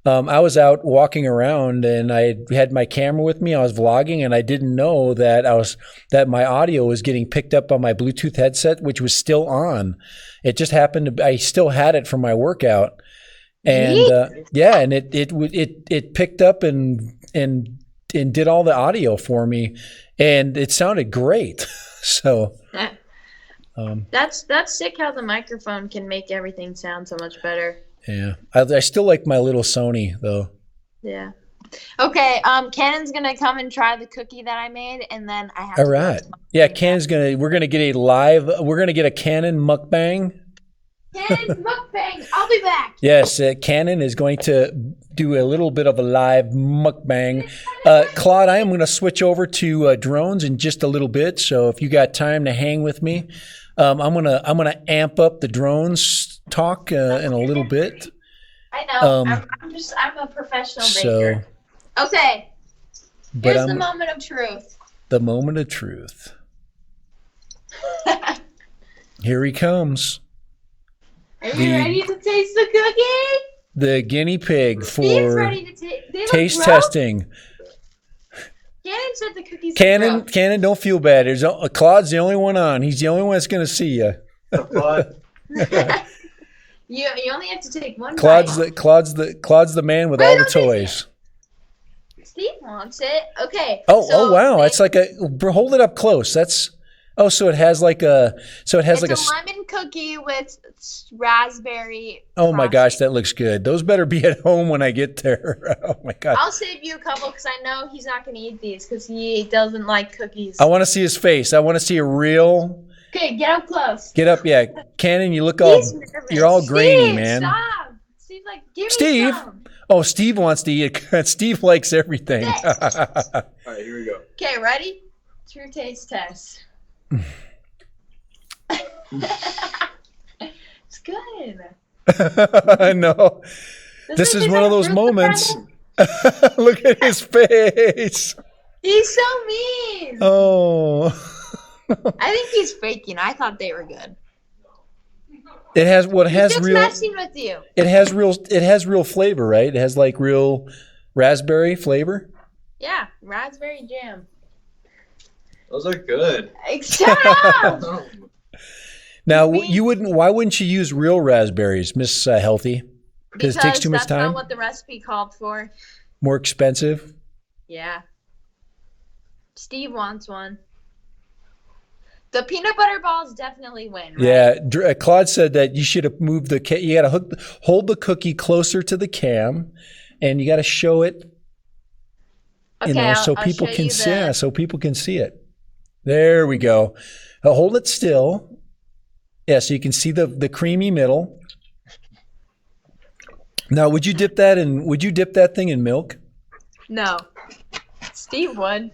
Speaker 1: I was out walking around and I had my camera with me. I was vlogging and I didn't know that my audio was getting picked up on my Bluetooth headset, which was still on. It just happened to. I still had it from my workout, and and it picked up and did all the audio for me, and it sounded great. So
Speaker 2: that's sick how the microphone can make everything sound so much better.
Speaker 1: Yeah, I still like my little Sony though.
Speaker 2: Yeah. Okay. Cannon's gonna come and try the cookie that I made, and then I have.
Speaker 1: All right. Yeah, Cannon's gonna. We're gonna get We're gonna get a Cannon mukbang.
Speaker 2: Cannon's mukbang. I'll be back.
Speaker 1: Yes, Cannon is going to do a little bit of a live mukbang. Claude, I am going to switch over to drones in just a little bit. So if you got time to hang with me, I'm gonna amp up the drones talk in a little bit.
Speaker 2: I know. I'm a professional baker. Okay. Here's the moment of truth.
Speaker 1: The moment of truth. Here he comes.
Speaker 2: Are you ready to taste the cookie?
Speaker 1: The guinea pig
Speaker 2: Steve's
Speaker 1: for
Speaker 2: ready to
Speaker 1: taste testing.
Speaker 2: Cannon said the cookies.
Speaker 1: Cannon, don't feel bad. Claude's the only one on. He's the only one that's going to see you.
Speaker 3: Claude.
Speaker 2: You only have to take one
Speaker 1: Claude's
Speaker 2: bite.
Speaker 1: Claude's the man with all the toys.
Speaker 2: Steve wants it. Okay.
Speaker 1: Oh wow! It's like hold it up close. So it has like a
Speaker 2: lemon cookie with raspberry.
Speaker 1: Oh my gosh, that looks good. Those better be at home when I get there. Oh my god!
Speaker 2: I'll save you a couple because I know he's not going to eat these because he doesn't like cookies.
Speaker 1: I want to see his face. I want to see a real.
Speaker 2: Okay, get up close.
Speaker 1: Get up, yeah. Cannon, you look all. You're all grainy, man.
Speaker 2: Stop. Steve, give
Speaker 1: me some. Oh, Steve wants to eat it. Steve likes everything.
Speaker 3: All right, here we go.
Speaker 2: Okay, ready? True taste test. It's good.
Speaker 1: I know. This is one of those moments. Look at his face.
Speaker 2: He's so mean.
Speaker 1: Oh.
Speaker 2: I think he's faking. I thought they were good.
Speaker 1: It has real.
Speaker 2: Messing with you.
Speaker 1: It has real flavor, right? It has like real raspberry flavor.
Speaker 2: Yeah, raspberry jam.
Speaker 3: Those are good.
Speaker 2: Shut up.
Speaker 1: Now, why wouldn't you use real raspberries, Miss Healthy? Because it takes too much time?
Speaker 2: That's not what the recipe called for.
Speaker 1: More expensive?
Speaker 2: Yeah. Steve wants one. The peanut butter balls definitely win, right?
Speaker 1: Yeah. Claude said that you should have moved you got to hold the cookie closer to the cam, and you got to show it,
Speaker 2: okay,
Speaker 1: so people can see. Yeah, so people can see it. There we go. Hold it still. Yeah, so you can see the creamy middle. Now, would you dip that thing in milk?
Speaker 2: No. Steve would.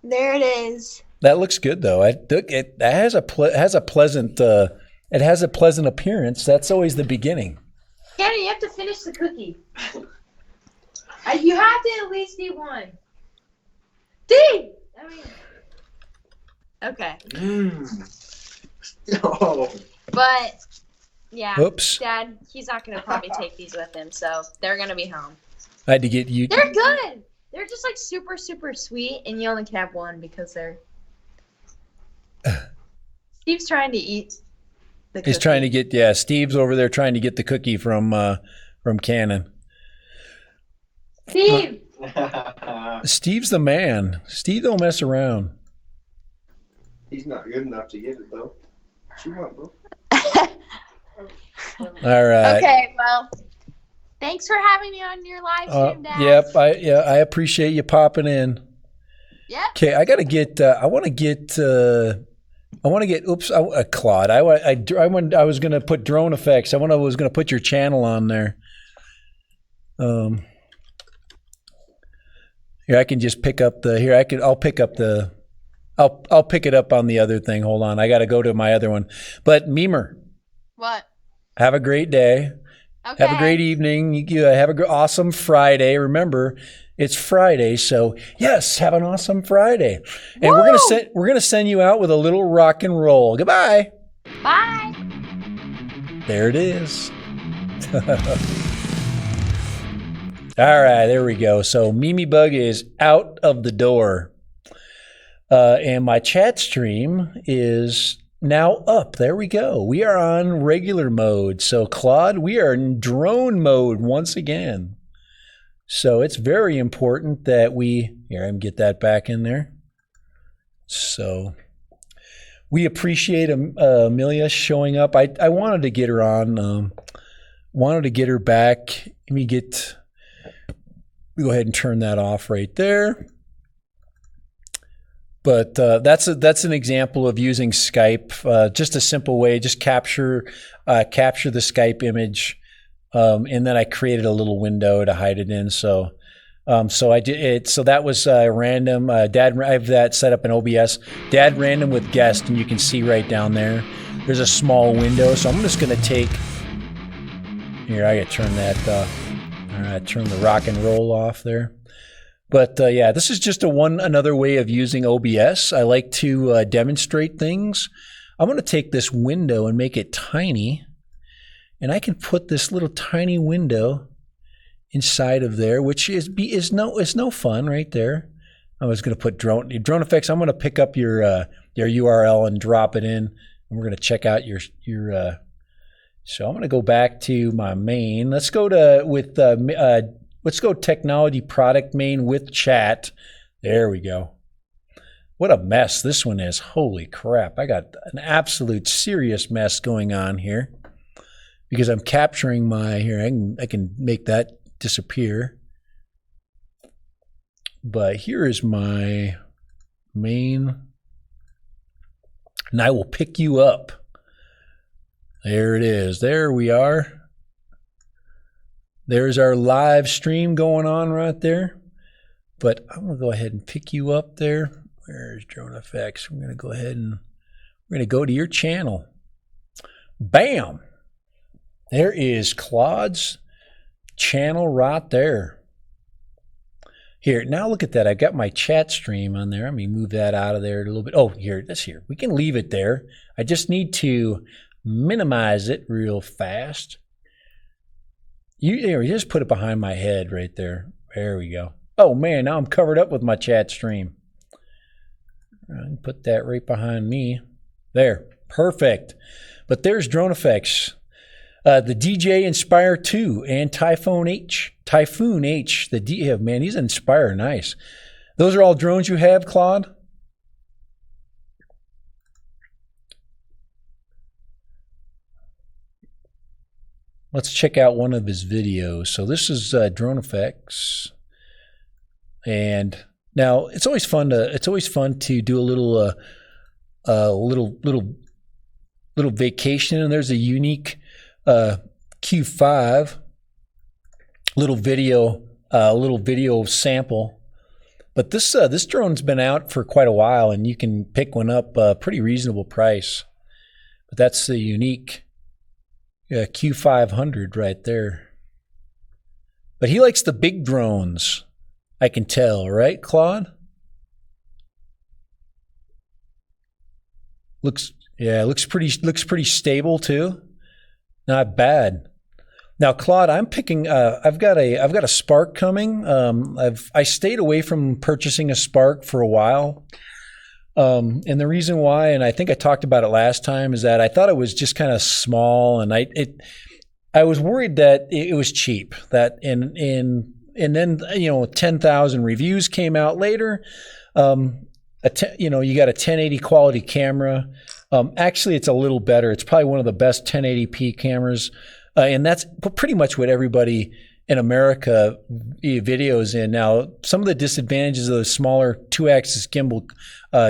Speaker 2: There it is.
Speaker 1: That looks good, though. It has a pleasant appearance. That's always the beginning.
Speaker 2: Kenny, you have to finish the cookie. You have to at least eat one. Okay.
Speaker 3: Oh.
Speaker 2: But, yeah.
Speaker 1: Whoops.
Speaker 2: Dad, he's not going to probably take these with him, so they're going to be home.
Speaker 1: I had to get you.
Speaker 2: They're good. They're just like super, super sweet, and you only can have one because they're... Steve's trying to eat the cookie.
Speaker 1: He's trying to get, Steve's over there trying to get the cookie from Cannon.
Speaker 2: Steve!
Speaker 1: Steve's the man. Steve don't mess around.
Speaker 3: He's not good enough to get it, though. What you want, bro?
Speaker 1: All right.
Speaker 2: Okay, well, thanks for having me on your live stream, Dad.
Speaker 1: Yep. I appreciate you popping in.
Speaker 2: Yep.
Speaker 1: Okay, I got to get. I want to get. Oops, Claude. I was going to put drone effects. was going to put your channel on there. Here, I can just pick up the. Here, I'll pick up the. I'll pick it up on the other thing. Hold on, I got to go to my other one. But Memer,
Speaker 2: What?
Speaker 1: have a great day.
Speaker 2: Okay.
Speaker 1: Have a great evening. You have an awesome Friday. Remember, it's Friday, so yes, have an awesome Friday. And
Speaker 2: Woo!
Speaker 1: we're gonna send you out with a little rock and roll. Goodbye.
Speaker 2: Bye.
Speaker 1: There it is. All right, there we go. So Mimi Bug is out of the door. And my chat stream is now up. There we go. We are on regular mode. So Claude, we are in drone mode once again. So it's very important that here, I can get that back in there. So we appreciate Amelia showing up. I wanted to get her on, wanted to get her back. We go ahead and turn that off right there. But that's an example of using Skype, just a simple way. Just capture the Skype image, and then I created a little window to hide it in. So I did it. So that was random. Dad, I have that set up in OBS. Dad random with guest, and you can see right down there. There's a small window. So I'm just gonna take. Here, I gotta turn that. All right, turn the rock and roll off there. But yeah, this is just another way of using OBS. I like to demonstrate things. I'm going to take this window and make it tiny, and I can put this little tiny window inside of there, which is no fun right there. I was going to put drone effects. I'm going to pick up your URL and drop it in, and we're going to check out your. So I'm going to go back to my main. Let's go Let's go technology product main with chat. There we go. What a mess this one is. Holy crap. I got an absolute serious mess going on here because I'm capturing here. I can make that disappear. But here is my main. And I will pick you up. There it is. There we are. There's our live stream going on right there. But I'm going to go ahead and pick you up there. Where's Drone Effects? We're going to go ahead and we're going to go to your channel. Bam! There is Claude's channel right there. Here, now look at that. I've got my chat stream on there. Let me move that out of there a little bit. Oh, here, this here. We can leave it there. I just need to minimize it real fast. You just put it behind my head right there. There we go. Oh man, now I'm covered up with my chat stream. I can put that right behind me. There, perfect. But there's Drone Effects. The DJ Inspire 2 and Typhoon H. Man, he's Inspire, nice. Those are all drones you have, Claude? Let's check out one of his videos. So this is Drone Effects, and now it's always fun to do a little vacation. And there's a unique Q5 little video sample. But this drone's been out for quite a while, and you can pick one up pretty reasonable price. But that's the unique Yeah, Q500 right there. But he likes the big drones. I can tell, right, Claude? Looks pretty stable too. Not bad. Now, Claude, I'm picking. I've got a Spark coming. I stayed away from purchasing a Spark for a while, and the reason why, and I think I talked about it last time, is that I thought it was just kind of small, and I was worried that it was cheap. That and then 10,000 reviews came out later. You got a 1080 quality camera. Actually, it's a little better. It's probably one of the best 1080p cameras. And that's pretty much what everybody in America videos in. Now, some of the disadvantages of the smaller 2-axis gimbal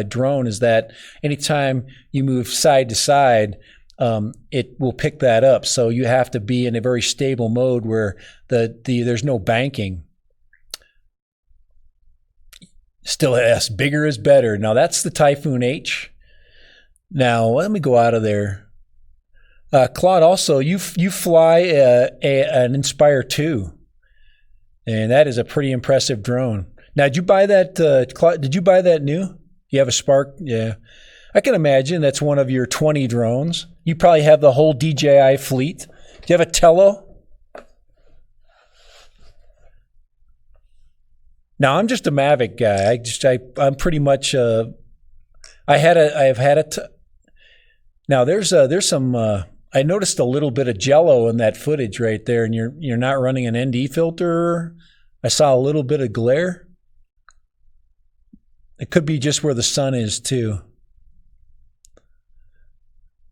Speaker 1: drone is that anytime you move side to side, it will pick that up. So you have to be in a very stable mode where there's no banking. Still, yes, bigger is better. Now, that's the Typhoon H. Now, let me go out of there. Claude, also, you fly an Inspire 2, and that is a pretty impressive drone. Now, did you buy that, Claude, did you buy that new? You have a Spark? Yeah. I can imagine that's one of your 20 drones. You probably have the whole DJI fleet. Do you have a Tello? Now, I'm just a Mavic guy. I'm pretty much now there's some I noticed a little bit of jello in that footage right there, and you're not running an ND filter. I saw a little bit of glare. It could be just where the sun is too.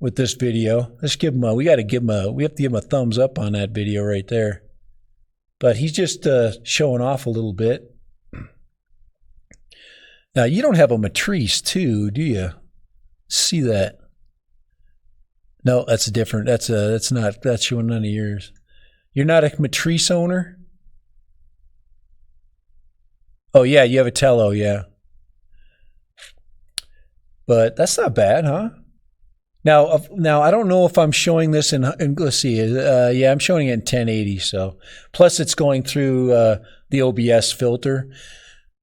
Speaker 1: With this video, let's give him we have to give him a thumbs up on that video right there. But he's just showing off a little bit. Now, you don't have a Matrice too, do you? See that? No, that's different. That's showing none of yours. You're not a Matrice owner? Oh yeah, you have a Tello, yeah. But that's not bad, huh? Now I don't know if I'm showing this in let's see. Yeah, I'm showing it in 1080. So plus it's going through the OBS filter.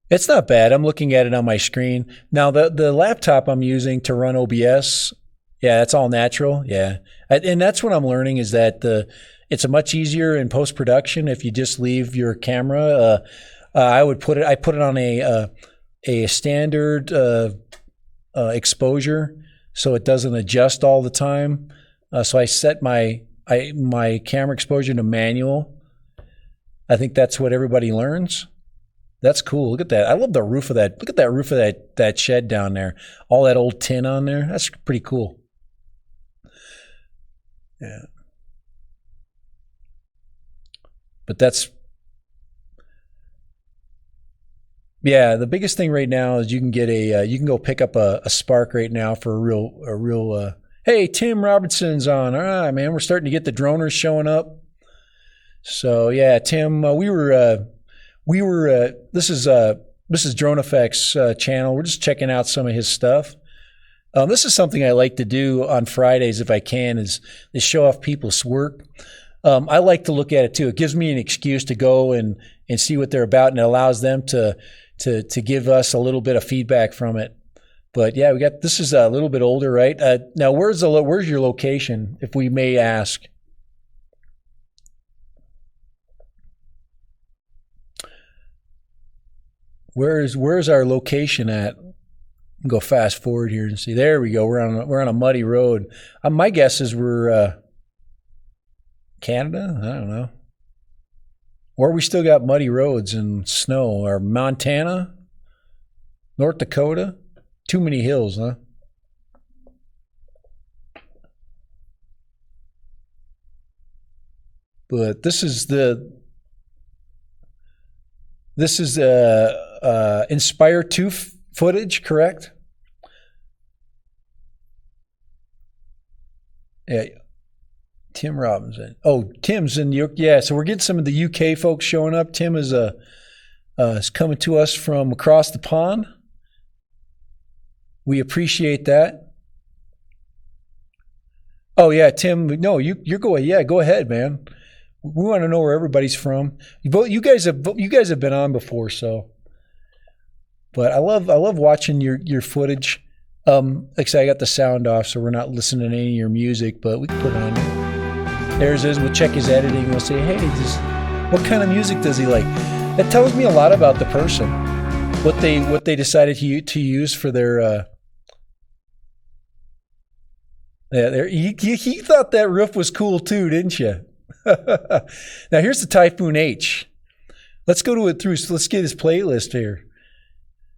Speaker 1: It's not bad. I'm looking at it on my screen. Now the laptop I'm using to run OBS, yeah, that's all natural. Yeah, and that's what I'm learning is that it's a much easier in post production if you just leave your camera. I put it on a standard exposure so it doesn't adjust all the time. So I set my camera exposure to manual. I think that's what everybody learns. That's cool. Look at that. I love the roof of that. Look at that roof of that shed down there. All that old tin on there. That's pretty cool. Yeah. But the biggest thing right now is you can get you can go pick up a Spark right now for a real hey, Tim Robertson's on. All right, man. We're starting to get the droners showing up. So yeah, Tim, this is Drone Effects channel. We're just checking out some of his stuff. This is something I like to do on Fridays if I can, is show off people's work. I like to look at it too. It gives me an excuse to go and see what they're about, and it allows them to give us a little bit of feedback from it. But yeah, this is a little bit older, right? Now, where's your location, if we may ask? Where's our location at? Go fast forward here and see. There we go. We're on a muddy road. My guess is we're Canada. I don't know. Or we still got muddy roads and snow. Or Montana, North Dakota. Too many hills, huh? But this is Inspire 2 footage, correct? Yeah. Tim Robinson. Oh, Tim's in New York. Yeah, so we're getting some of the UK folks showing up. Tim is coming to us from across the pond. We appreciate that. Oh yeah, Tim. No, you're going. Yeah, go ahead, man. We want to know where everybody's from. You guys have been on before, so. But I love watching your footage. Like I said, I got the sound off, so we're not listening to any of your music, but we can put it on there. There's his. We'll check his editing. We'll say, hey, what kind of music does he like? That tells me a lot about the person. What they decided to use for their. Yeah, he thought that riff was cool too, didn't you? Now here's the Typhoon H. Let's go to it through. So let's get his playlist here.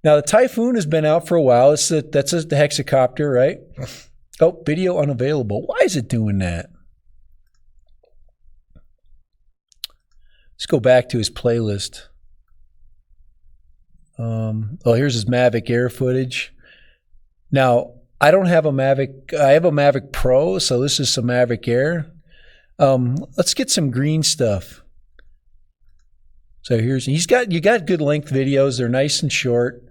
Speaker 1: Now the Typhoon has been out for a while. That's the hexacopter, right? Oh, video unavailable. Why is it doing that? Let's go back to his playlist. Here's his Mavic Air footage. Now I don't have a Mavic. I have a Mavic Pro, so this is some Mavic Air. Let's get some green stuff. So you got good length videos. They're nice and short,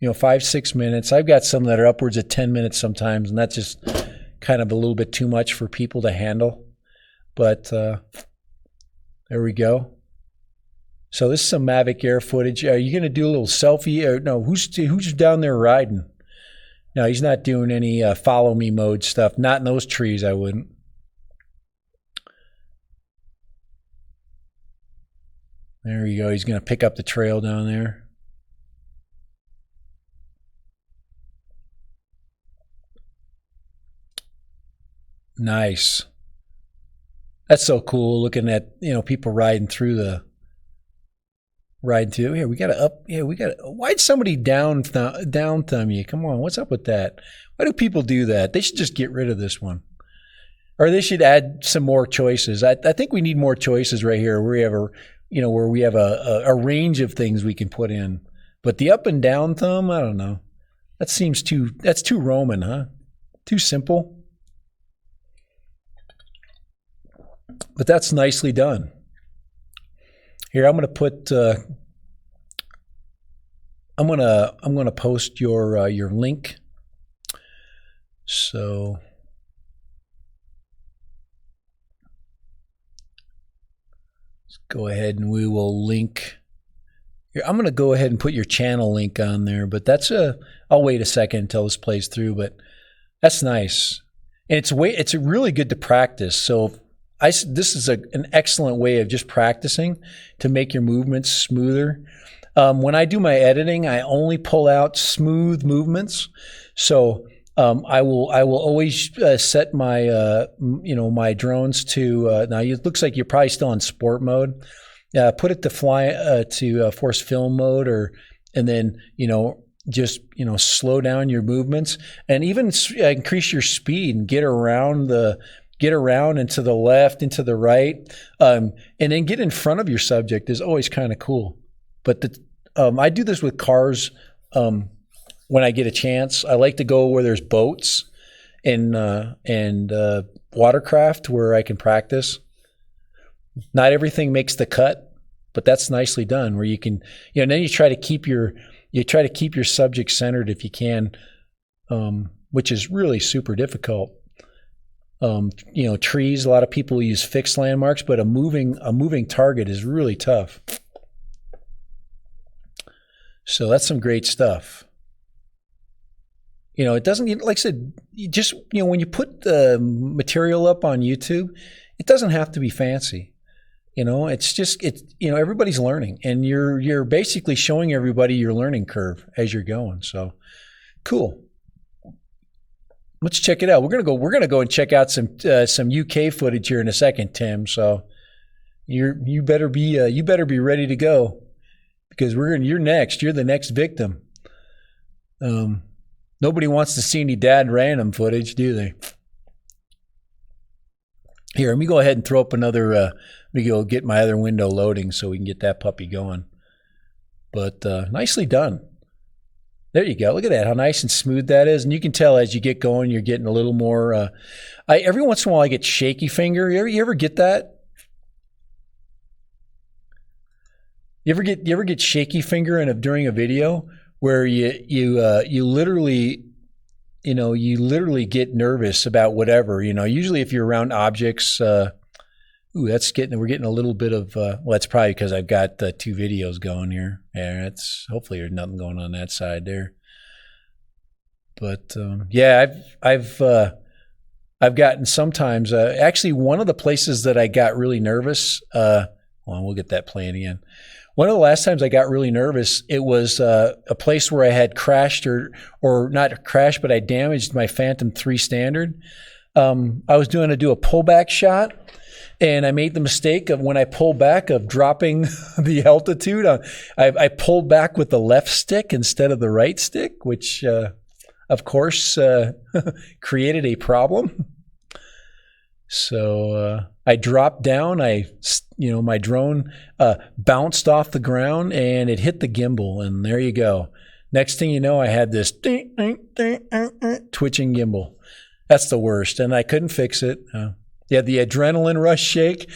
Speaker 1: 5-6 minutes. I've got some that are upwards of 10 minutes sometimes, and that's just kind of a little bit too much for people to handle. But there we go. So this is some Mavic Air footage. Are you going to do a little selfie? Or no? Who's down there riding? No, he's not doing any follow me mode stuff. Not in those trees, I wouldn't. There you go. He's going to pick up the trail down there. Nice. That's so cool looking at, people riding through. Here, why'd somebody down thumb you? Come on, what's up with that? Why do people do that? They should just get rid of this one. Or they should add some more choices. I think we need more choices right here where we have a range of things we can put in. But the up and down thumb, I don't know. That's too Roman, huh? Too simple. But that's nicely done. Here, I'm going to put. I'm gonna post your link. So let's go ahead and we will link. Here, I'm going to go ahead and put your channel link on there. But I'll wait a second until this plays through. But that's nice, and it's really good to practice. So. This is an excellent way of just practicing to make your movements smoother. When I do my editing, I only pull out smooth movements. So I will always set my my drones to now. It looks like you're probably still in sport mode. Put it to fly to force film mode, and then just slow down your movements and even increase your speed and get around and to the left and to the right, and then get in front of your subject is always kind of cool. But I do this with cars when I get a chance. I like to go where there's boats and watercraft where I can practice. Not everything makes the cut, but that's nicely done. Where you can, and then you try to keep your subject centered if you can, which is really super difficult. Trees, a lot of people use fixed landmarks, but a moving target is really tough. So that's some great stuff. It doesn't, like I said, when you put the material up on YouTube, it doesn't have to be fancy. Everybody's learning, and you're basically showing everybody your learning curve as you're going. So cool. Let's check it out. We're gonna go and check out some UK footage here in a second, Tim. So you better be ready to go, because you're next. You're the next victim. Nobody wants to see any dad random footage, do they? Here, let me go ahead and throw up another. Let me go get my other window loading so we can get that puppy going. But nicely done. There you go. Look at that, how nice and smooth that is. And you can tell as you get going, you're getting a little more. Every once in a while, I get shaky finger. You ever get that? You ever get shaky finger during a video where you literally, you literally get nervous about whatever. Usually if you're around objects, we're getting a little bit of. Well, that's probably because I've got 2 videos going here. Yeah, hopefully there's nothing going on that side there. But yeah, I've gotten sometimes. Actually, one of the places that I got really nervous. We'll get that playing again. One of the last times I got really nervous, it was a place where I had crashed or not crashed, but I damaged my Phantom 3 Standard. I was doing a pullback shot, and I made the mistake of when I pulled back of dropping the altitude. I pulled back with the left stick instead of the right stick, which of course created a problem. So I dropped down. My drone bounced off the ground and it hit the gimbal, and there you go. Next thing you know, I had this twitching gimbal. That's the worst, and I couldn't fix it. Yeah, the adrenaline rush shake.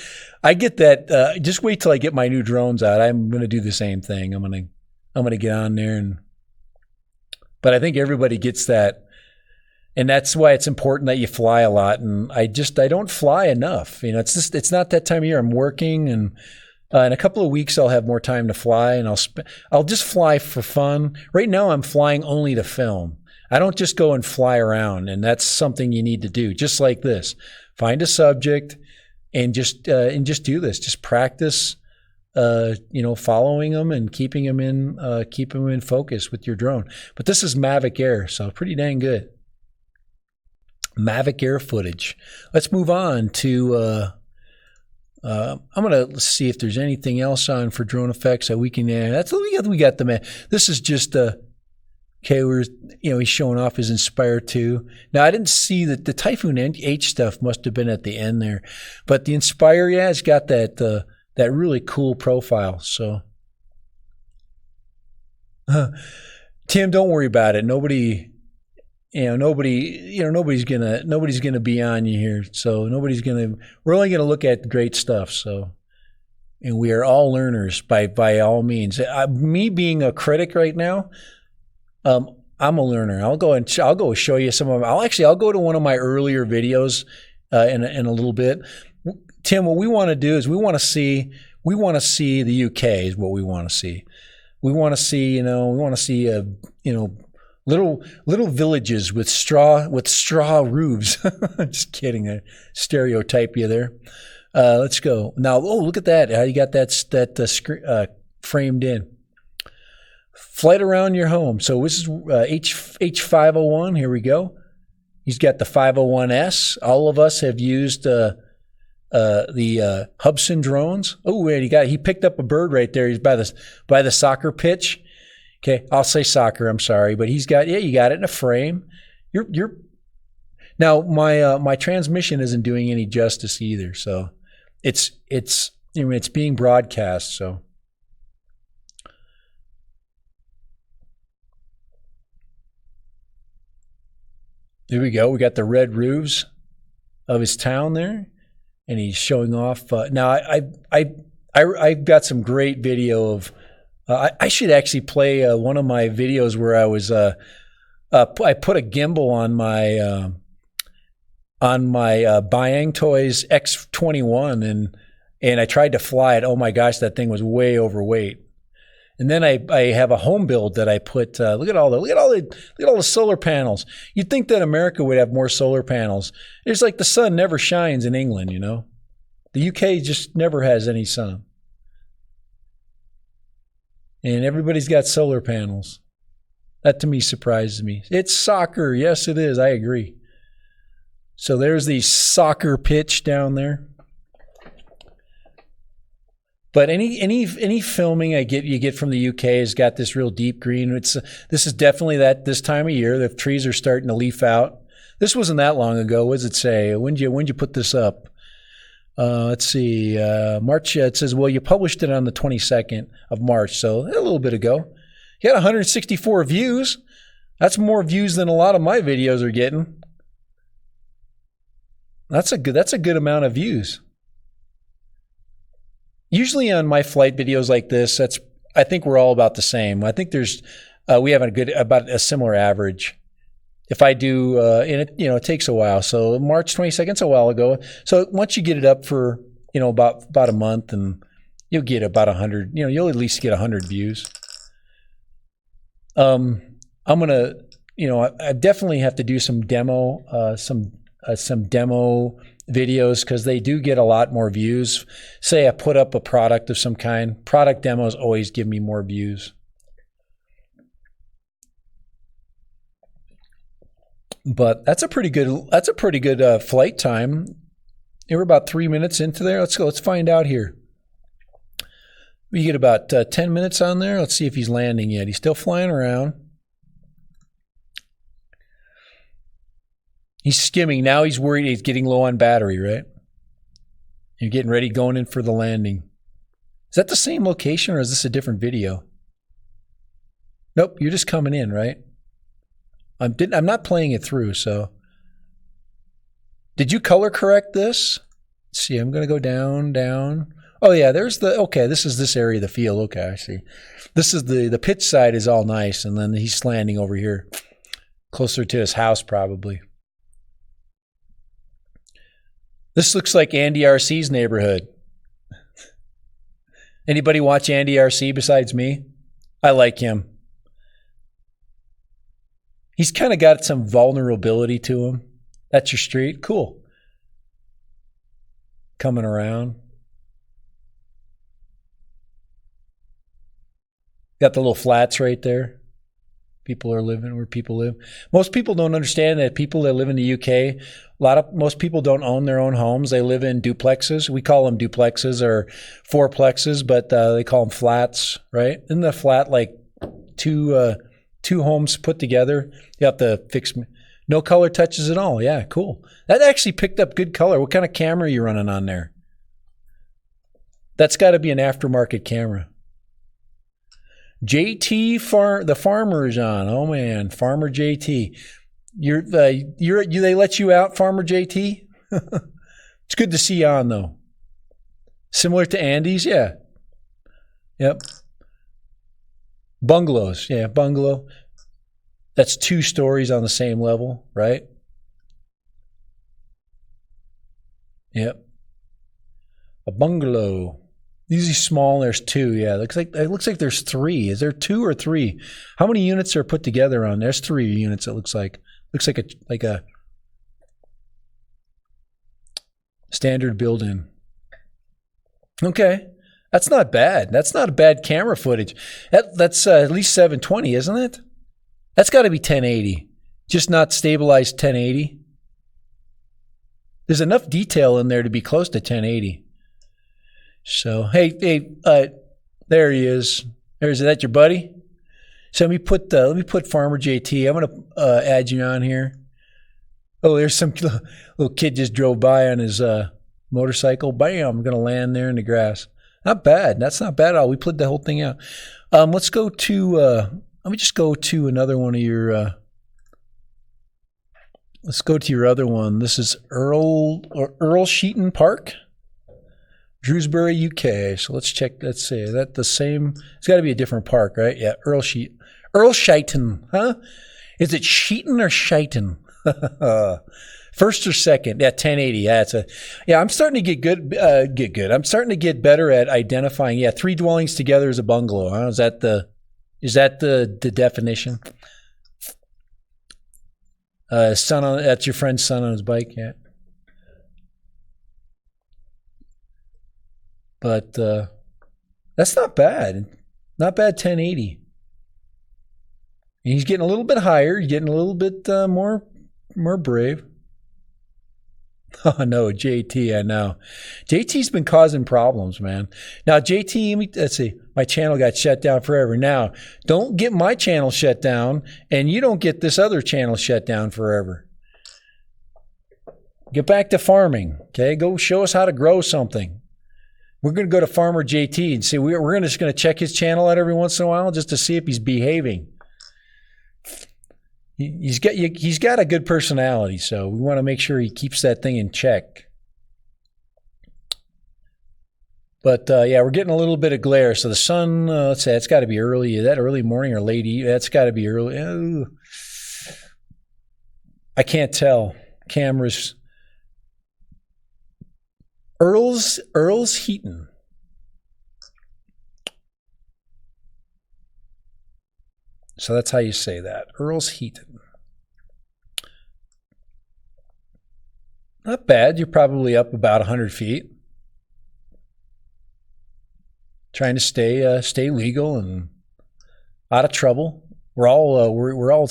Speaker 1: I get that. Just wait till I get my new drones out. I'm going to do the same thing. I'm going to get on there, but I think everybody gets that. And that's why it's important that you fly a lot. And I don't fly enough. It's not that time of year. I'm working, and in a couple of weeks I'll have more time to fly, and I'll just fly for fun. Right now I'm flying only to film. I don't just go and fly around, and that's something you need to do. Just like this, find a subject and just do this. Just practice, following them and keeping them in focus with your drone. But this is Mavic Air, so pretty dang good. Mavic Air footage. Let's move on to. I'm gonna see if there's anything else on for drone effects that we can add. We got the man. This is just okay. He's showing off his Inspire 2. Now I didn't see that the Typhoon H stuff must have been at the end there, but the Inspire, it's got that really cool profile. So, Tim, don't worry about it. Nobody's gonna be on you here. So we're only gonna look at the great stuff. So, and we are all learners by all means. Me being a critic right now, I'm a learner. I'll go show you some of them. I'll go to one of my earlier videos in a little bit. Tim, what we want to do is we want to see the UK is what we want to see. We want to see little villages with straw roofs. Just kidding. I stereotype you there. Let's go now. Oh, look at that! How you got that framed in. Flight around your home. So this is H501. Here we go. He's got the 501S. All of us have used the Hubsan drones. Oh, wait, he picked up a bird right there. He's by the soccer pitch. Okay, I'll say soccer. I'm sorry, but you got it in a frame. You're now my transmission isn't doing any justice either. So it's being broadcast. So there we go. We got the red roofs of his town there, and he's showing off. Now I've got some great video of. I should actually play one of my videos where I was I put a gimbal on my Buyang Toys X21 and I tried to fly it. Oh my gosh, that thing was way overweight. And then I have a home build that I put. Look at all the solar panels. You'd think that America would have more solar panels. It's like the sun never shines in England. The UK just never has any sun. And everybody's got solar panels. That to me surprises me. It's soccer. Yes, it is. I agree. So there's the soccer pitch down there. But any filming you get from the UK has got this real deep green. This is definitely this time of year. The trees are starting to leaf out. This wasn't that long ago. What does it say? When'd you put this up? Let's see, March, it says, well, you published it on the 22nd of March, so a little bit ago. You had 164 views. That's more views than a lot of my videos are getting. That's a good amount of views. Usually on my flight videos like this, I think we're all about the same. I think we have about a similar average. if I do, and it takes a while. So March 22nd, it's a while ago. So once you get it up for, about a month, and you'll get about 100, you'll at least get 100 views. I'm going to, I definitely have to do some demo, some demo videos, because they do get a lot more views. Say I put up a product of some kind. Product demos always give me more views. But that's a pretty good flight time. We're about 3 minutes into there. Let's go. Let's find out here. We get about 10 minutes on there. Let's see if he's landing yet. He's still flying around. He's skimming. Now he's worried he's getting low on battery, right? You're getting ready, going in for the landing. Is that the same location, or is this a different video? Nope, you're just coming in, right? I'm not playing it through, so. Did you color correct this? Let's see, I'm going to go down, down. Oh, yeah, okay, this is this area of the field. Okay, I see. This is the pitch side is all nice, and then he's landing over here, closer to his house probably. This looks like Andy RC's neighborhood. Anybody watch Andy RC besides me? I like him. He's kind of got some vulnerability to him. That's your street? Cool. Coming around. Got the little flats right there. People are living where people live. Most people don't understand that people that live in the UK, most people don't own their own homes. They live in duplexes. We call them duplexes or fourplexes, but they call them flats, right? Isn't a flat like two homes put together? You have to fix no color touches at all. Yeah, cool. That actually picked up good color. What kind of camera are you running on there? That's got to be an aftermarket camera. JT the farmer is on. Oh man, Farmer JT. They let you out, Farmer JT? It's good to see you on though. Similar to Andy's, yeah. Yep. Bungalows, yeah, bungalow. That's 2 stories on the same level, right? Yep. A bungalow. Usually small, there's 2, yeah. It looks like there's 3. Is there 2 or 3? How many units are put together on? There's 3 units, it looks like. Looks like a standard build-in. Okay. That's not bad. That's not a bad camera footage. That's at least 720, isn't it? That's got to be 1080. Just not stabilized 1080. There's enough detail in there to be close to 1080. So, hey, there he is. Is that your buddy? So let me put Farmer JT. I'm gonna add you on here. Oh, there's some little kid just drove by on his motorcycle. Bam! I'm gonna land there in the grass. Not bad. That's not bad at all. We put the whole thing out. Let's go to. Let me just go to another one of your. Let's go to your other one. This is Earl Sheaton Park, Drewsbury, UK. So let's check. Let's see. Is that the same? It's got to be a different park, right? Yeah, Earl Sheaton, huh? Is it Sheaton or Shaiton? First or second? Yeah, 1080. Yeah, I'm starting to get good. I'm starting to get better at identifying. Yeah, 3 dwellings together is a bungalow. Huh? Is that the definition? That's your friend's son on his bike, yeah. But that's not bad. Not bad 1080. And he's getting a little bit higher. He's getting a little bit more brave. Oh, no, JT, I know. JT's been causing problems, man. Now, JT, let's see. My channel got shut down forever. Now, don't get my channel shut down, and you don't get this other channel shut down forever. Get back to farming, okay? Go show us how to grow something. We're going to go to Farmer JT and see. We're just going to check his channel out every once in a while just to see if he's behaving. He's got a good personality, so we want to make sure he keeps that thing in check. But yeah, we're getting a little bit of glare. So the sun, let's say it's got to be early. Is that early morning or late evening? That's got to be early. I can't tell. Cameras. Earl's Heaton. So that's how you say that. Earl's Heaton. Not bad. You're probably up about 100 feet. Trying to stay legal and out of trouble. We're all.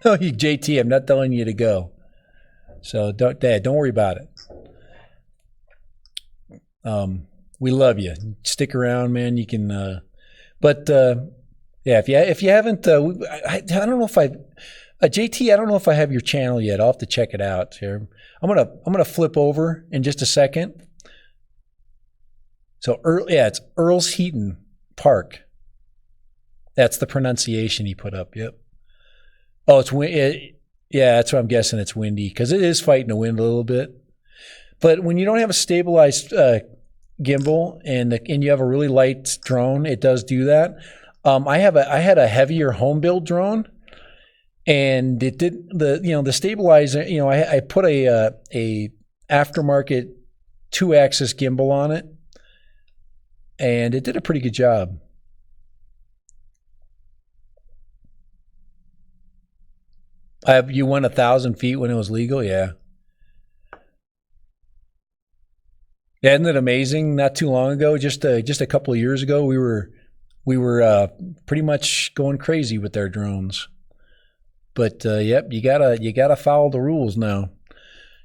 Speaker 1: No, JT, I'm not telling you to go. So don't worry about it. We love you. Stick around, man. You can. Yeah, if you haven't, I don't know if JT, I don't know if I have your channel yet. I'll have to check it out here. I'm gonna flip over in just a second. So it's Earl's Heaton Park. That's the pronunciation he put up. Yep. Oh, yeah, that's what I'm guessing. It's windy because it is fighting the wind a little bit. But when you don't have a stabilized gimbal and you have a really light drone, it does do that. I had a heavier home build drone, and it did the stabilizer. I put a aftermarket 2-axis gimbal on it, and it did a pretty good job. You went 1,000 feet when it was legal, yeah. Isn't it amazing? Not too long ago, just a couple of years ago, we were pretty much going crazy with their drones. But yep, you gotta follow the rules now.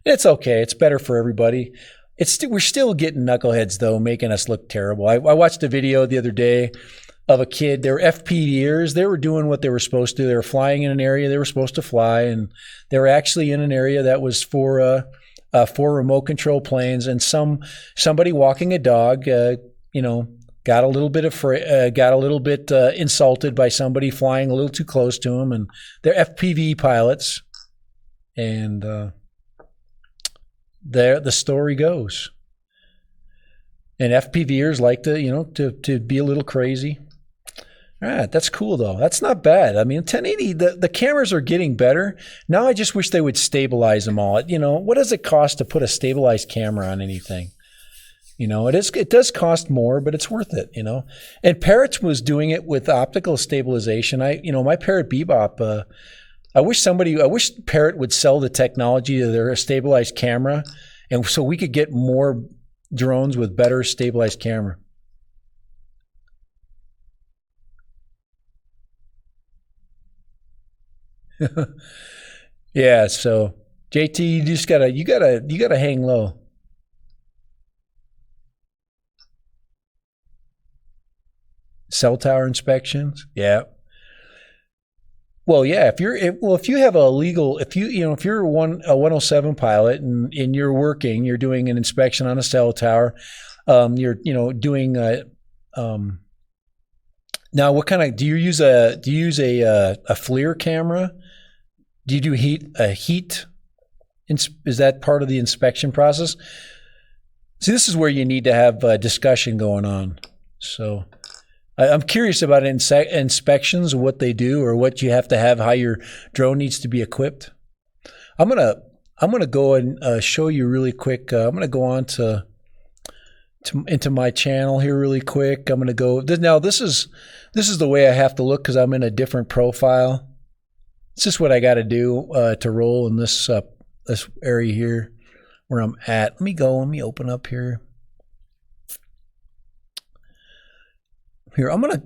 Speaker 1: It's okay. It's better for everybody. We're still getting knuckleheads though, making us look terrible. I watched a video the other day of a kid. They were FPVers. They were doing what they were supposed to. They were flying in an area they were supposed to fly, and they were actually in an area that was for remote control planes. And somebody walking a dog, got a little bit insulted by somebody flying a little too close to him, and they're FPV pilots. And there the story goes. And FPVers like to be a little crazy. All right, that's cool though. That's not bad. I mean, 1080, the cameras are getting better. Now I just wish they would stabilize them all. What does it cost to put a stabilized camera on anything? It does cost more, but it's worth it, And Parrot was doing it with optical stabilization. My Parrot Bebop, I wish Parrot would sell the technology of their stabilized camera, and so we could get more drones with better stabilized camera. Yeah, so JT, you just gotta hang low. Cell tower inspections, yeah. Well, yeah. If you have a legal, if you're a 107 pilot and you're doing an inspection on a cell tower, you're doing now what kind of do you use a FLIR camera? Do you do heat? Is that part of the inspection process? See, this is where you need to have a discussion going on. So I'm curious about inspections, what they do, or what you have to have, how your drone needs to be equipped. I'm gonna go and show you really quick. I'm gonna go on into my channel here really quick. I'm gonna go now. This is the way I have to look because I'm in a different profile. It's just what I got to do to roll in this area here where I'm at. Let me open up here. Here, I'm gonna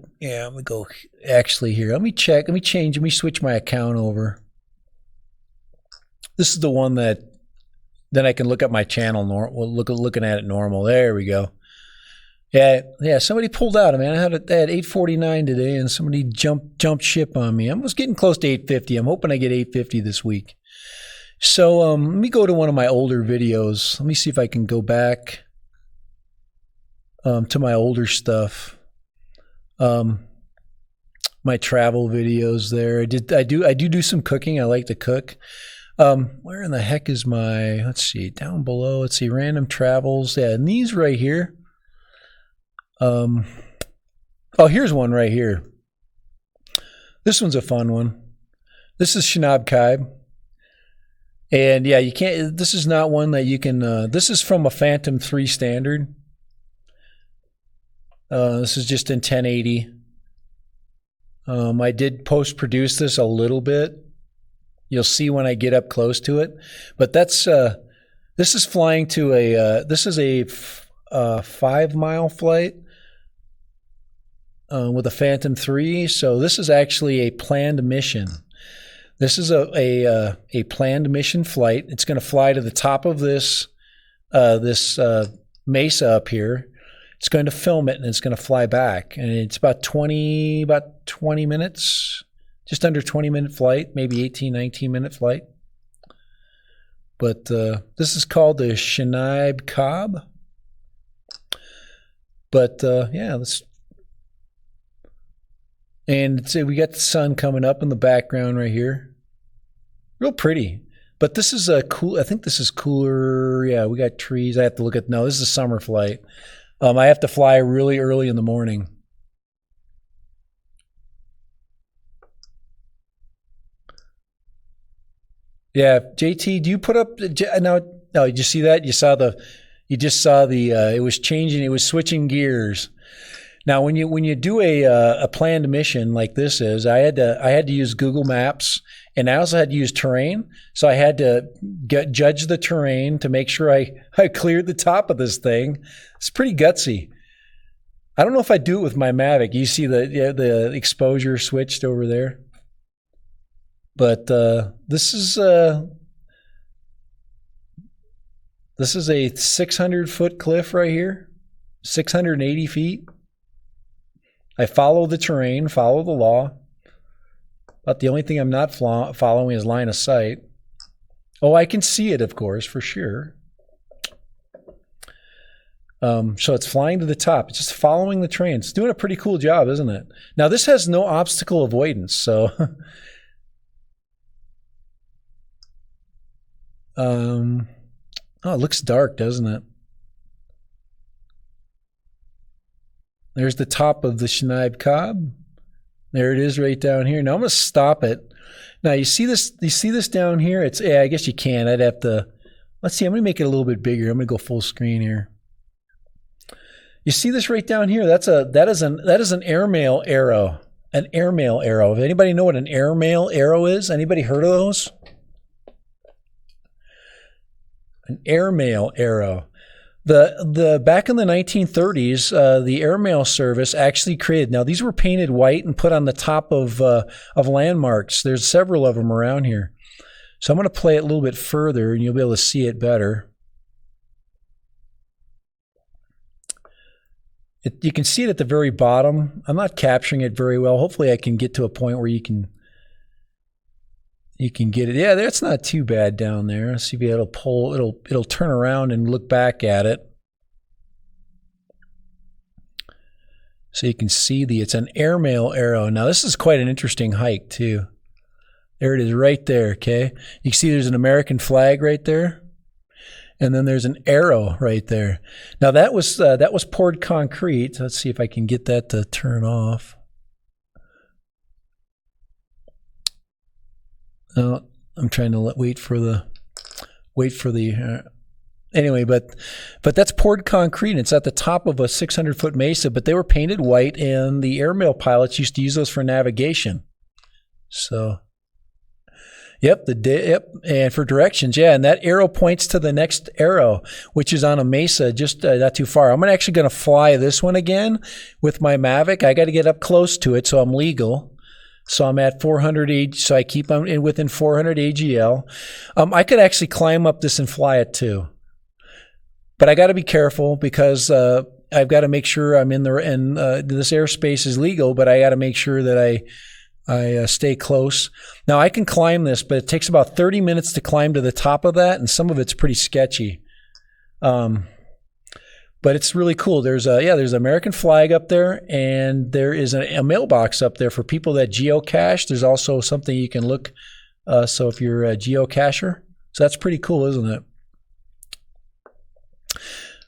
Speaker 1: go actually here. Let me switch my account over. This is the one that then I can look at my channel looking at it normal. There we go. Yeah, somebody pulled out. I had 849 today, and somebody jumped ship on me. I was getting close to 850. I'm hoping I get 850 this week. So let me go to one of my older videos. Let me see if I can go back to my older stuff. My travel videos there. I do some cooking. I like to cook. Where in the heck is let's see, down below. Let's see, random travels. Yeah, and these right here. Here's one right here. This one's a fun one. This is Shinab Kaib. And yeah, you can't, this is not one that you can, this is from a Phantom 3 standard. This is just in 1080. I did post-produce this a little bit. You'll see when I get up close to it. But that's, this is flying to this is a 5-mile flight with a Phantom 3. So this is actually a planned mission. This is a planned mission flight. It's going to fly to the top of this mesa up here. It's going to film it and it's going to fly back. And it's about 20 minutes, just under 20-minute flight, maybe 18, 19-minute flight. But this is called the Shinab Cobb. But yeah, and so we got the sun coming up in the background right here. Real pretty. But this is a cool, I think this is cooler. Yeah, we got trees. I have to look at, no, this is a summer flight. I have to fly really early in the morning. Yeah, JT, do you put up, no, you just see that? You just saw the, it was changing, it was switching gears. Now, when you do a planned mission like this is, I had to use Google Maps, and I also had to use terrain. So I had to judge the terrain to make sure I cleared the top of this thing. It's pretty gutsy. I don't know if I do it with my Mavic. You see the exposure switched over there, but this is a 600-foot cliff right here, 680 feet. I follow the terrain, follow the law. But the only thing I'm not following is line of sight. Oh, I can see it, of course, for sure. So it's flying to the top. It's just following the train. It's doing a pretty cool job, isn't it? Now, this has no obstacle avoidance, so... oh, it looks dark, doesn't it? There's the top of the Shinab Cobb. There it is right down here. Now I'm going to stop it. Now you see this down here? It's, yeah, I guess you can. I'd have to, let's see, I'm going to make it a little bit bigger. I'm going to go full screen here. You see this right down here? That is an airmail arrow. An airmail arrow. If anybody know what an airmail arrow is? Anybody heard of those? An airmail arrow. The back in the 1930s, the airmail service actually created. Now these were painted white and put on the top of landmarks. There's several of them around here. So I'm going to play it a little bit further, and you'll be able to see it better. You can see it at the very bottom. I'm not capturing it very well. Hopefully, I can get to a point where you can get it. Yeah, that's not too bad down there. Let's see if it'll pull. It'll turn around and look back at it. So you can see it's an airmail arrow. Now this is quite an interesting hike too. There it is right there, okay? You can see there's an American flag right there. And then there's an arrow right there. Now that was poured concrete. Let's see if I can get that to turn off. I'm trying to wait for the anyway, but that's poured concrete. And it's at the top of a 600-foot mesa, but they were painted white, and the airmail pilots used to use those for navigation. So, yep, and for directions, yeah. And that arrow points to the next arrow, which is on a mesa just not too far. I'm actually going to fly this one again with my Mavic. I got to get up close to it, so I'm legal. So I'm at 400 so I keep them within 400 AGL. I could actually climb up this and fly it too, but I got to be careful because I've got to make sure I'm in this airspace is legal, but I got to make sure that I stay close. Now I can climb this, but it takes about 30 minutes to climb to the top of that, and some of it's pretty sketchy. But it's really cool. There's an American flag up there, and there is a mailbox up there for people that geocache. There's also something you can look. So if you're a geocacher, so that's pretty cool, isn't it?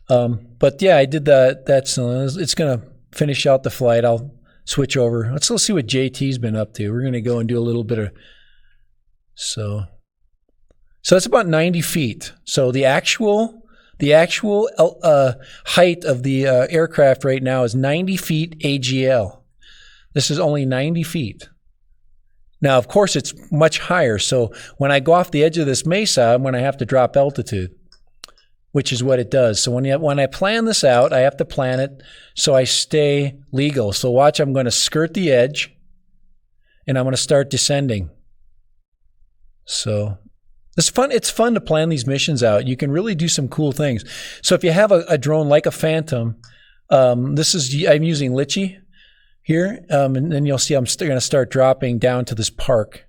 Speaker 1: But yeah, I did that. It's going to finish out the flight. I'll switch over. Let's see what JT's been up to. We're going to go and do a little bit of, so that's about 90 feet. So the actual height of the aircraft right now is 90 feet AGL. This is only 90 feet. Now, of course, it's much higher. So when I go off the edge of this mesa, I'm going to have to drop altitude, which is what it does. So when I plan this out, I have to plan it so I stay legal. So watch, I'm going to skirt the edge, and I'm going to start descending. So it's fun. It's fun to plan these missions out. You can really do some cool things. So if you have a drone like a Phantom, I'm using Litchi here, and then you'll see I'm going to start dropping down to this park.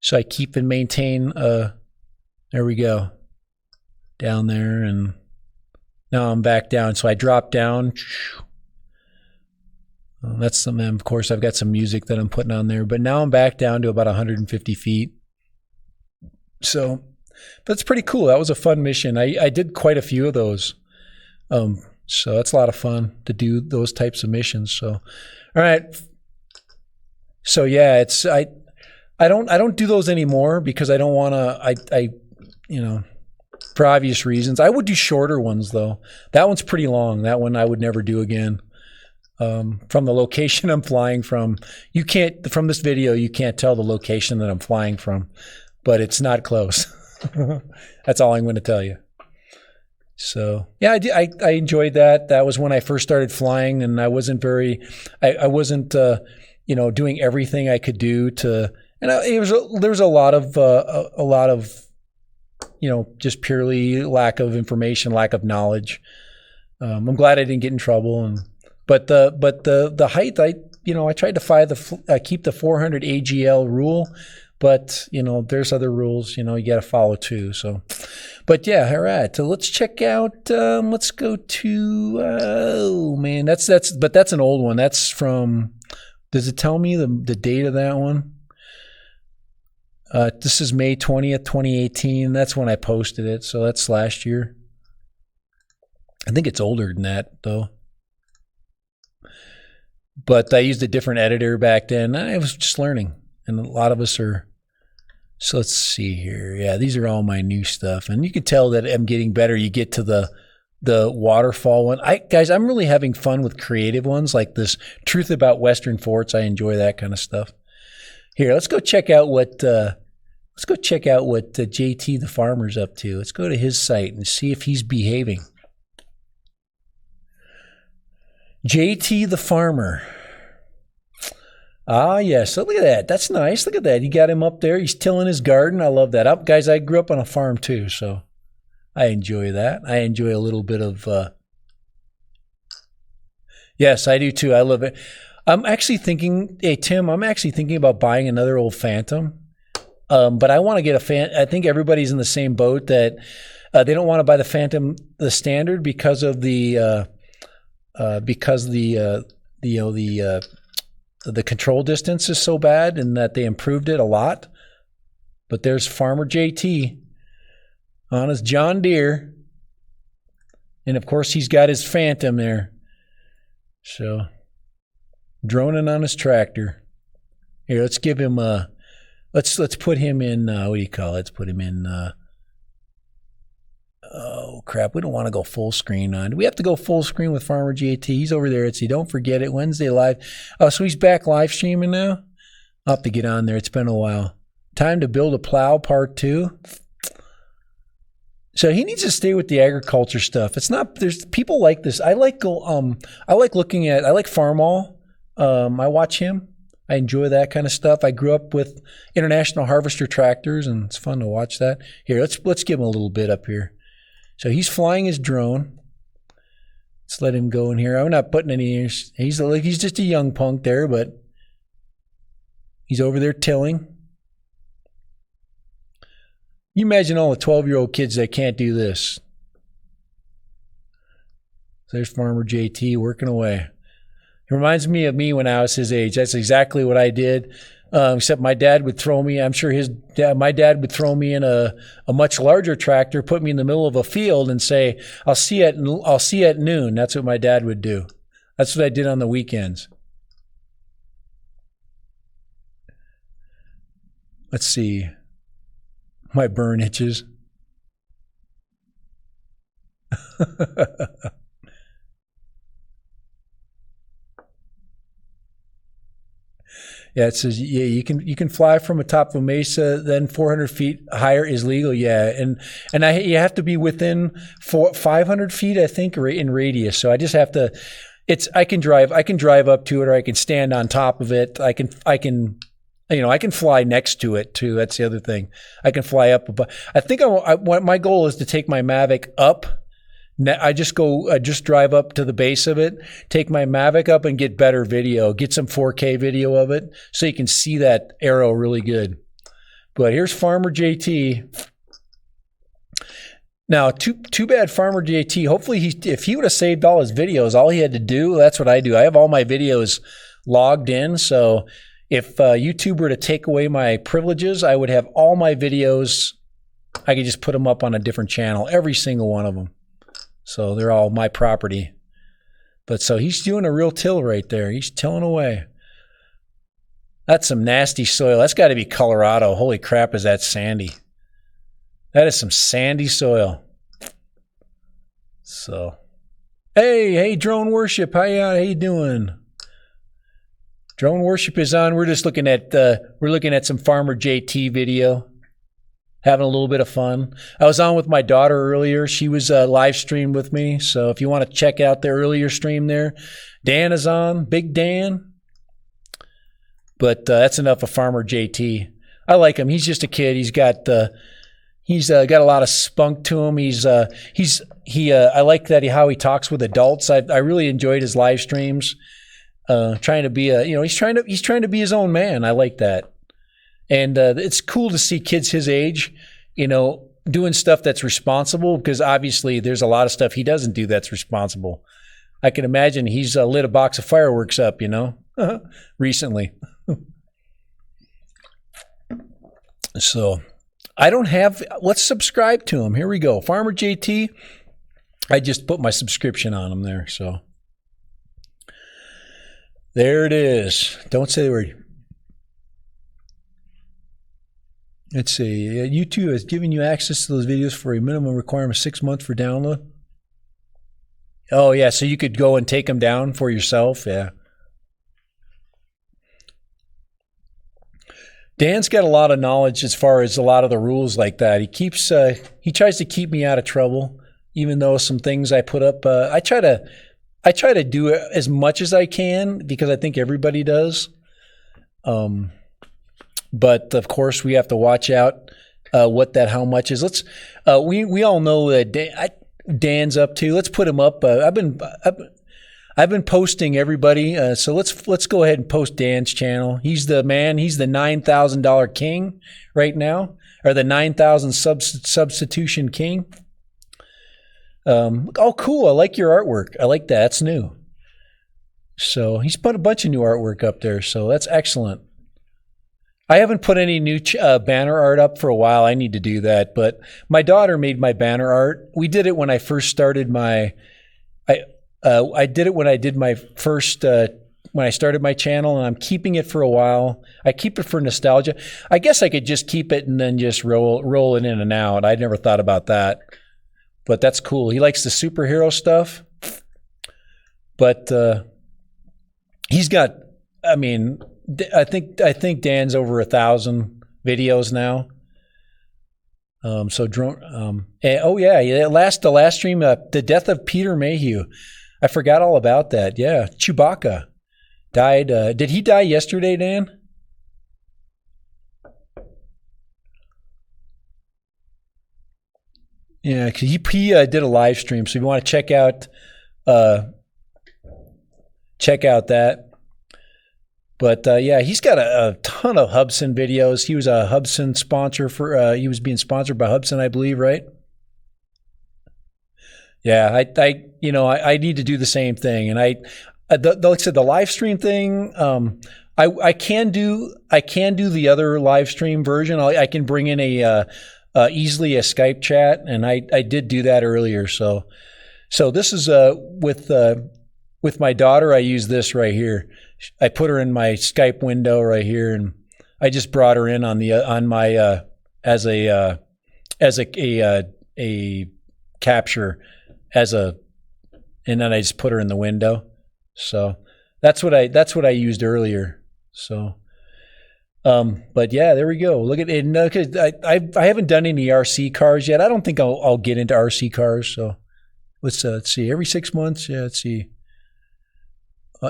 Speaker 1: So I keep and maintain. There we go, down there, and now I'm back down. So I drop down. That's some. Of course, I've got some music that I'm putting on there, but now I'm back down to about 150 feet. So that's pretty cool. That was a fun mission. I did quite a few of those. So that's a lot of fun to do those types of missions. So, all right. So yeah, I don't do those anymore because I don't want to, for obvious reasons. I would do shorter ones though. That one's pretty long. That one I would never do again. From the location I'm flying from, from this video, you can't tell the location that I'm flying from, but it's not close. That's all I'm going to tell you. So yeah, I enjoyed that. That was when I first started flying, and I wasn't doing everything I could do to, and there was a lot of just purely lack of information, lack of knowledge. I'm glad I didn't get in trouble, but the height, I tried to keep the 400 AGL rule. But, there's other rules, you got to follow too. So, but yeah, all right. So let's check out, let's go to, oh man, that's an old one. That's from, does it tell me the date of that one? This is May 20th, 2018. That's when I posted it. So that's last year. I think it's older than that though. But I used a different editor back then. I was just learning. And a lot of us are. So let's see here. Yeah, these are all my new stuff. And you can tell that I'm getting better. You get to the waterfall one. Guys, I'm really having fun with creative ones like this Truth About Western Forts. I enjoy that kind of stuff. Here, let's go check out what JT the farmer's up to. Let's go to his site and see if he's behaving. JT the farmer. Ah, yes. So look at that. That's nice. Look at that. You got him up there. He's tilling his garden. I love that. Guys, I grew up on a farm too, so I enjoy that. I enjoy a little bit of... Yes, I do too. I love it. I'm actually thinking... Hey, Tim, I'm actually thinking about buying another old Phantom. But I want to get a I think everybody's in the same boat that they don't want to buy the Phantom, the standard, because of the control distance is so bad, and that they improved it a lot. But there's Farmer JT on his John Deere. And of course he's got his Phantom there. So droning on his tractor. Here, let's give him let's put him in what do you call it? Let's put him in oh crap, we don't want to go full screen on. Do we have to go full screen with Farmer JT? He's over there. Don't forget it, Wednesday live. Oh, so he's back live streaming now? I'll have to get on there. It's been a while. Time to build a plow, part 2. So he needs to stay with the agriculture stuff. There's people like this. I like Farm All. I watch him. I enjoy that kind of stuff. I grew up with International Harvester tractors, and it's fun to watch that. Here, let's give him a little bit up here. So he's flying his drone. Let's let him go in here. I'm not putting any. He's just a young punk there, but he's over there tilling. You imagine all the 12-year-old kids that can't do this. There's Farmer JT working away. It reminds me of me when I was his age. That's exactly what I did. Except my dad would throw me. I'm sure my dad would throw me in a much larger tractor, put me in the middle of a field, and say, "I'll see you at noon." That's what my dad would do. That's what I did on the weekends. Let's see. My burn itches. Yeah, it says you can fly from the top of a mesa, then 400 feet higher is legal. Yeah, and you have to be within 500 feet, I think, in radius. So I just have to. I can drive up to it, or I can stand on top of it. I can fly next to it too. That's the other thing. I can fly up above. I think my goal is to take my Mavic up. I just drive up to the base of it, take my Mavic up and get better video, get some 4K video of it so you can see that arrow really good. But here's Farmer JT. Now, too bad Farmer JT. Hopefully, if he would have saved all his videos, all he had to do, that's what I do. I have all my videos logged in. So if YouTube were to take away my privileges, I would have all my videos. I could just put them up on a different channel, every single one of them. So they're all my property. But so he's doing a real till right there. He's tilling away. That's some nasty soil. That's got to be Colorado. Holy crap, is that sandy. That is some sandy soil. So, hey, Drone Worship. How you doing? Drone Worship is on. We're just looking at some Farmer JT video. Having a little bit of fun. I was on with my daughter earlier. She was live streamed with me. So if you want to check out the earlier stream there, Dan is on, Big Dan. But that's enough of Farmer JT. I like him. He's just a kid. He's got a lot of spunk to him. I like how he talks with adults. I really enjoyed his live streams. Trying to be he's trying to be his own man. I like that. And it's cool to see kids his age, doing stuff that's responsible, because obviously there's a lot of stuff he doesn't do that's responsible. I can imagine he's lit a box of fireworks up, recently. So let's subscribe to him. Here we go. Farmer JT. I just put my subscription on him there. So there it is. Don't say the word. Let's see. YouTube has given you access to those videos for a minimum requirement of 6 months for download. Oh, yeah. So you could go and take them down for yourself. Yeah. Dan's got a lot of knowledge as far as a lot of the rules like that. He tries to keep me out of trouble, even though some things I put up, I try to do it as much as I can, because I think everybody does. But of course, we have to watch out how much is. We all know that Dan's up to. Let's put him up. I've been posting everybody. So let's go ahead and post Dan's channel. He's the man. He's the $9,000 king right now, or the 9,000 substitution king. Oh, cool! I like your artwork. I like that. That's new. So he's put a bunch of new artwork up there. So that's excellent. I haven't put any new banner art up for a while. I need to do that. But my daughter made my banner art. We did it when I first started my. I did it when I did my first. When I started my channel, and I'm keeping it for a while. I keep it for nostalgia. I guess I could just keep it and then just roll it in and out. I never thought about that, but that's cool. He likes the superhero stuff, but he's got. I mean. I think Dan's over 1,000 videos now. The last stream, the death of Peter Mayhew. I forgot all about that. Yeah, Chewbacca died. Did he die yesterday, Dan? Yeah, cause he did a live stream. So if you want to check out that. But he's got a ton of Hubsan videos. He was a Hubsan sponsor he was being sponsored by Hubsan, I believe, right? Yeah, I need to do the same thing. And like I said, the live stream thing, I can do the other live stream version. I can bring in easily a Skype chat, and I did do that earlier. So this is with with my daughter, I use this right here. I put her in my Skype window right here, and I just brought her in on my as a capture and then I just put her in the window. So that's what I used earlier. So, but yeah, there we go. Look at it. No, 'cause I haven't done any RC cars yet. I don't think I'll get into RC cars. So let's see. Every 6 months. Yeah, let's see.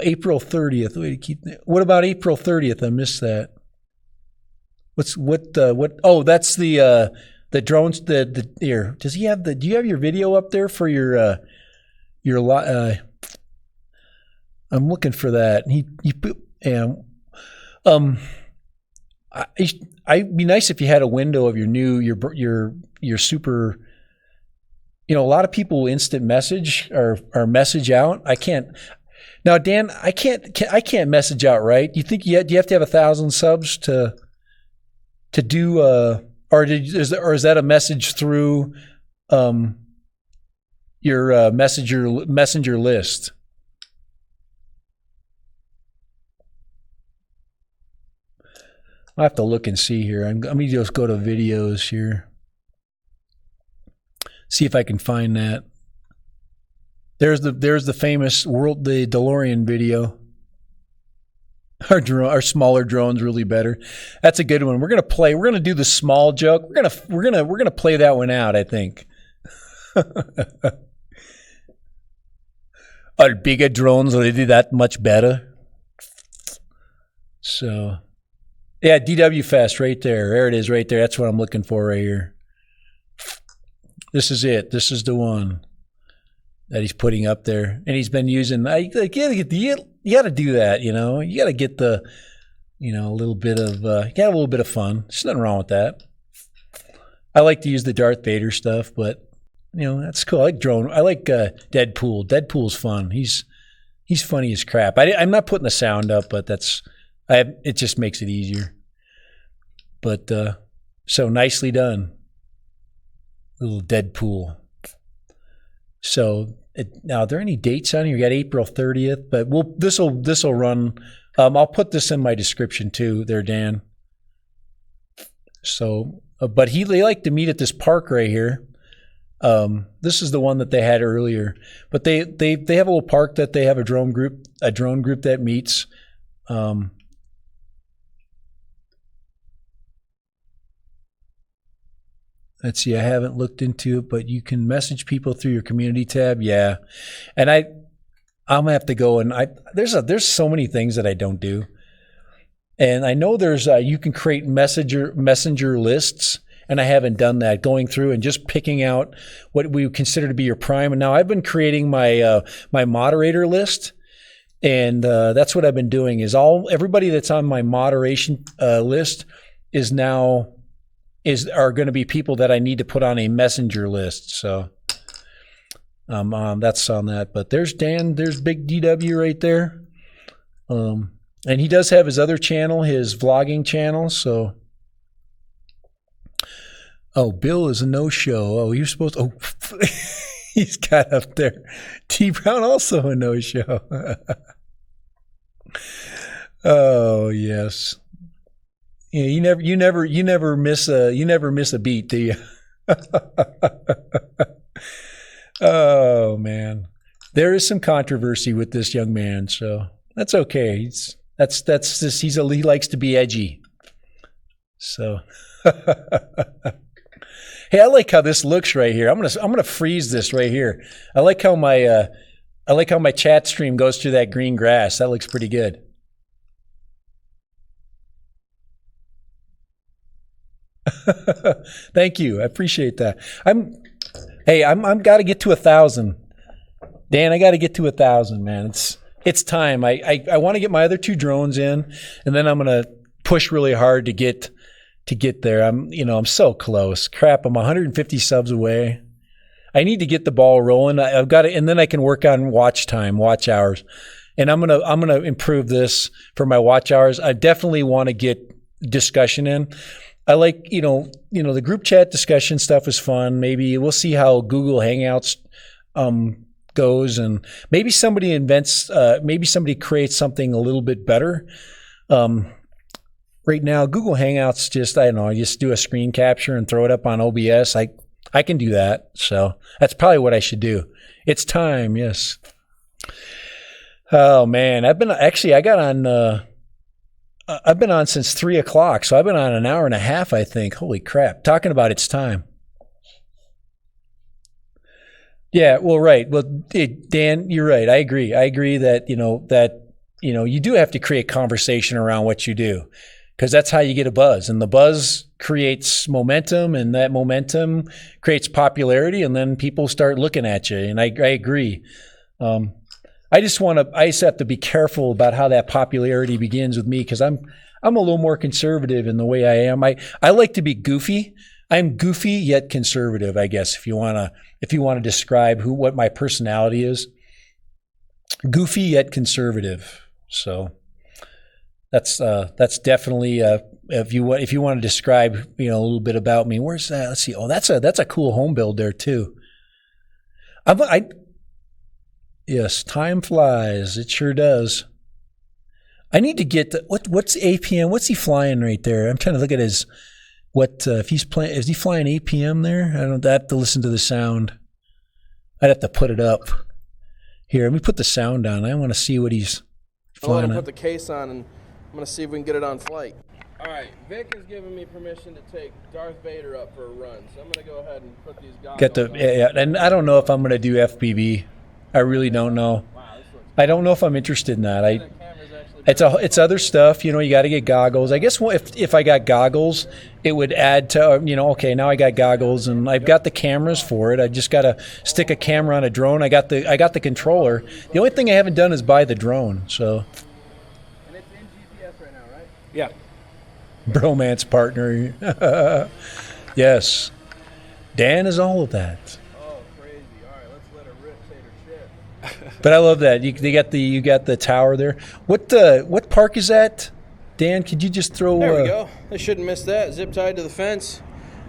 Speaker 1: April 30th. What about April 30th? I missed that. What? Oh, that's the drones. The here. Does he have the? Do you have your video up there for your? I'm looking for that. I'd be nice if you had a window of your super. A lot of people instant message or message out. I can't. Now, Dan, I can't message out, right? You think do you have to have 1,000 subs to do or is that a message through your messenger list? I'll have to look and see here. Let me just go to videos here. See if I can find that. There's the famous the DeLorean video. Our smaller drone's really better. That's a good one. We're gonna do the small joke. We're gonna play that one out, I think. Are bigger drones really that much better? So yeah, DW Fest right there. There it is right there. That's what I'm looking for right here. This is it. This is the one that he's putting up there, and he's been using. You got to do that, you got to get the, a little bit of, get a little bit of fun. There's nothing wrong with that. I like to use the Darth Vader stuff, but that's cool. I like drone. I like Deadpool. Deadpool's fun. He's funny as crap. I'm not putting the sound up, but it just makes it easier. But so nicely done, little Deadpool. So now, are there any dates on here? You got April 30th, but this will run. I'll put this in my description too, there, Dan. So, but they like to meet at this park right here. This is the one that they had earlier, but they have a little park that they have a drone group that meets. Let's see. I haven't looked into it, but you can message people through your community tab. Yeah, and I'm gonna have to go and there's so many things that I don't do, and I know there's you can create messenger lists, and I haven't done that. Going through and just picking out what we consider to be your prime. And now I've been creating my my moderator list, and that's what I've been doing. Is everybody that's on my moderation list are going to be people that I need to put on a messenger list. So that's on that. But there's Dan, there's Big DW right there. And he does have his other channel, his vlogging channel. So, Bill is a no-show. Oh, you're supposed to, he's got up there. T Brown also a no-show. Oh, yes. Yeah, you never miss a beat, do you? Oh man, there is some controversy with this young man, so that's okay. That's just he likes to be edgy. So, hey, I like how this looks right here. I'm gonna freeze this right here. I like how my chat stream goes through that green grass. That looks pretty good. Thank you. I appreciate that. I'm got to get to 1,000. Dan, I got to get to 1,000, man. It's time. I want to get my other 2 drones in, and then I'm going to push really hard to get there. I'm so close. Crap, I'm 150 subs away. I need to get the ball rolling. I've got it, and then I can work on watch hours. And I'm going to improve this for my watch hours. I definitely want to get discussion in. I like, the group chat discussion stuff is fun. Maybe we'll see how Google Hangouts goes, and maybe somebody creates something a little bit better. Right now, Google Hangouts just, I don't know, I just do a screen capture and throw it up on OBS. I can do that. So that's probably what I should do. It's time. Yes. Oh man. I've been on since 3:00. So I've been on an hour and a half, I think. Holy crap. Talking about it's time. Yeah. Well, right. Well, Dan, you're right. I agree that, you do have to create conversation around what you do, because that's how you get a buzz, and the buzz creates momentum, and that momentum creates popularity, and then people start looking at you. And I agree. I just have to be careful about how that popularity begins with me, because I'm a little more conservative in the way I am. I like to be goofy. I'm goofy yet conservative, I guess, if you want to describe what my personality is. Goofy yet conservative. So that's definitely if you want to describe a little bit about me. Where's that? Let's see. Oh, that's a cool home build there too. Yes, time flies. It sure does. I need to get what's APM? What's he flying right there? I'm trying to look at his if he's playing. Is he flying APM there? I have to listen to the sound. I'd have to put it up here. Let me put the sound on. I want to see what he's flying.
Speaker 4: I'll let him put the case on, and I'm going to see if we can get it on flight. All right, Vic has given me permission to take Darth Vader up for a run, so I'm going to go ahead and put these goggles on.
Speaker 1: And I don't know if I'm going to do FPV. I really don't know.
Speaker 4: Wow, this looks
Speaker 1: I don't know if I'm interested in that. It's other stuff. You got to get goggles. I guess if I got goggles, it would add to, okay, now I got goggles and I've got the cameras for it. I just got to stick a camera on a drone. I got the controller. The only thing I haven't done is buy the drone. So.
Speaker 4: And it's in GPS right now, right?
Speaker 1: Yeah. Bromance partner. Yes. Dan is all of that.
Speaker 4: Oh, crazy. All right, let's let her rip, say her shit.
Speaker 1: But I love that. You got the tower there. What park is that? Dan, could you just throw?
Speaker 4: There we go. They shouldn't miss that. Zip tied to the fence.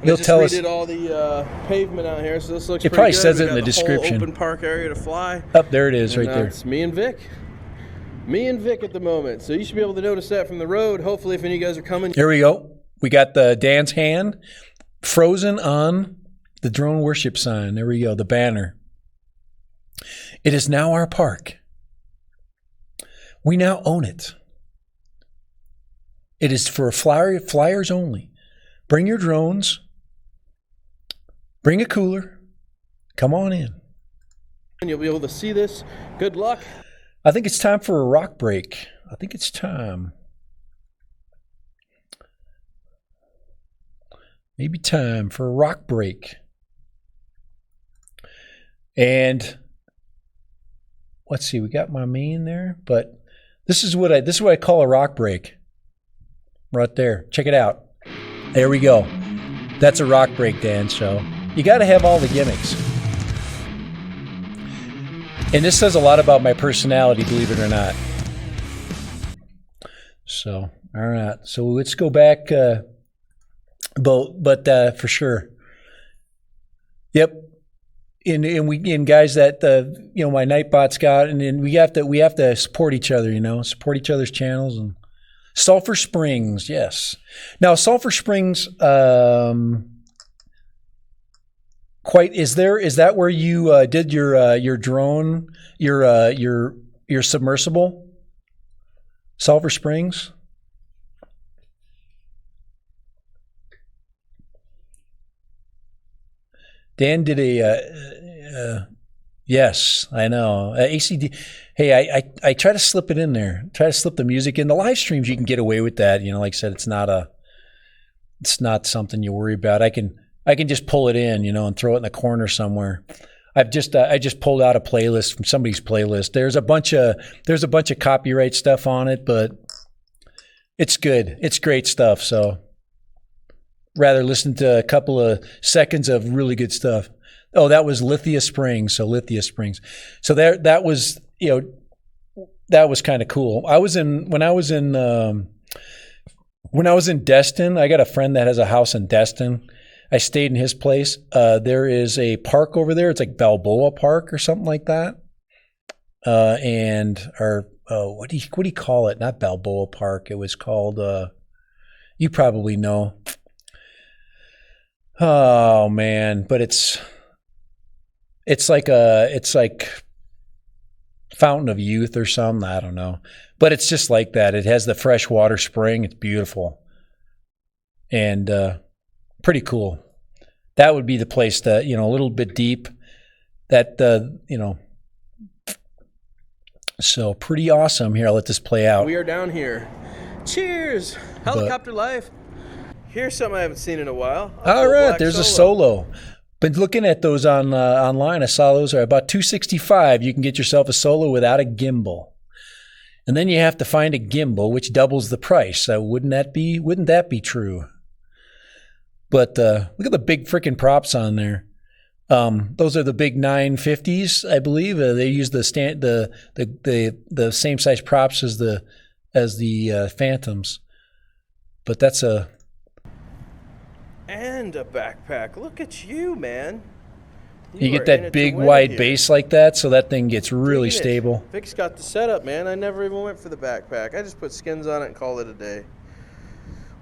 Speaker 4: And
Speaker 1: He'll tell us.
Speaker 4: Redid all the pavement out here, so this looks.
Speaker 1: It
Speaker 4: pretty
Speaker 1: probably
Speaker 4: good.
Speaker 1: says
Speaker 4: We
Speaker 1: it in
Speaker 4: got
Speaker 1: the description.
Speaker 4: Whole open park area to fly.
Speaker 1: Up there it is, right there.
Speaker 4: It's me and Vic. Me and Vic at the moment. So you should be able to notice that from the road. Hopefully, if any of you guys are coming.
Speaker 1: Here we go. We got the Dan's hand frozen on the drone worship sign. There we go. The banner. It is now our park. We now own it. It is for flyers only. Bring your drones. Bring a cooler. Come on in.
Speaker 4: And you'll be able to see this. Good luck.
Speaker 1: I think it's time for a rock break. I think it's time. Maybe time for a rock break. And let's see, we got my main there, but this is what I call a rock break. Right there. Check it out. There we go. That's a rock break, Dan. So you got to have all the gimmicks. And this says a lot about my personality, believe it or not. So, all right. So let's go back. But for sure. Yep. And guys that my Nightbot's got, and we have to support each other, support each other's channels. And Sulphur Springs, yes. Now Sulphur Springs, is that where you did your drone, your submersible? Sulphur Springs? Dan did yes, I know. ACD. Hey, I try to slip it in there. Try to slip the music in. The live streams, you can get away with that. Like I said, it's not something you worry about. I can just pull it in, and throw it in the corner somewhere. I just pulled out a playlist from somebody's playlist. There's a bunch of copyright stuff on it, but it's good. It's great stuff. So rather listen to a couple of seconds of really good stuff. Oh, that was Lithia Springs. So Lithia Springs. So that was kind of cool. When I was in Destin, I got a friend that has a house in Destin. I stayed in his place. There is a park over there. It's like Balboa Park or something like that. And our what do you call it? Not Balboa Park. It was called. You probably know. Oh man, but it's like Fountain of Youth or something. I don't know, but it's just like that. It has the freshwater spring. It's beautiful and pretty cool. That would be the place that, a little bit deep. That so pretty awesome. Here, I'll let this play out.
Speaker 4: We are down here. Cheers, helicopter life. Here's something I haven't seen in a while.
Speaker 1: All right, there's a solo. Been looking at those online. I saw those are about $265. You can get yourself a solo without a gimbal, and then you have to find a gimbal, which doubles the price. So wouldn't that be true? But look at the big freaking props on there. Those are the big 950s, I believe. They use the same size props as the Phantoms. But that's a
Speaker 4: backpack. Look at you, man.
Speaker 1: You get that big wide base like that, so that thing gets really stable.
Speaker 4: Vic's got the setup, man. I never even went for the backpack. I just put skins on it and called it a day.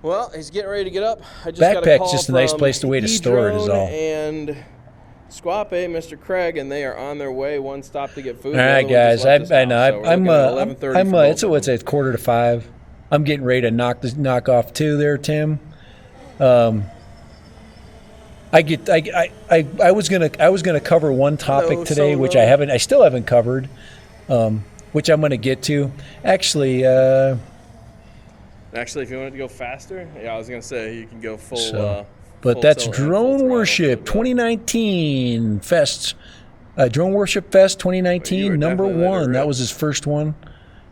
Speaker 4: Well, he's getting ready to get up.
Speaker 1: Backpack's just a nice place to store it is all.
Speaker 4: And Squape, Mr. Craig, and they are on their way. One stop to get food.
Speaker 1: All right, guys. I know. I'm it's 4:45. I'm getting ready to knock off too there, Tim. I was gonna cover one topic today, which I still haven't covered, which I'm gonna get to. Actually, if
Speaker 4: you wanted to go faster, I was gonna say you can go full.
Speaker 1: But that's Drone Worship 2019 Fest, Drone Worship Fest 2019 number 1. That was his first one,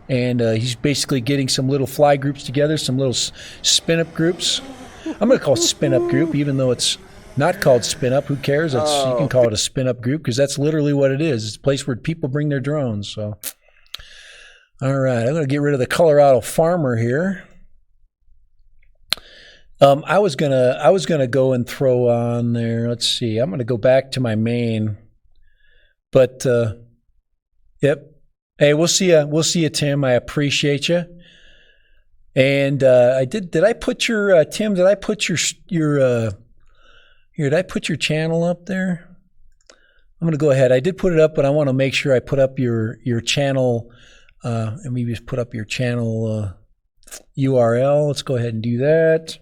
Speaker 1: and he's basically getting some little fly groups together, some little spin-up groups. I'm gonna call it spin-up group, even though it's not called spin-up. Who cares? You can call it a spin-up group because that's literally what it is. It's a place where people bring their drones. So, all right, I'm gonna get rid of the Colorado Farmer here. I was gonna go and throw on there. Let's see. I'm gonna go back to my main, but yep. Hey, we'll see you, Tim. I appreciate you. And did I put your Tim? Did I put your here? Did I put your channel up there? I'm gonna go ahead. I did put it up, but I want to make sure I put up your channel. Let me just put up your channel URL. Let's go ahead and do that.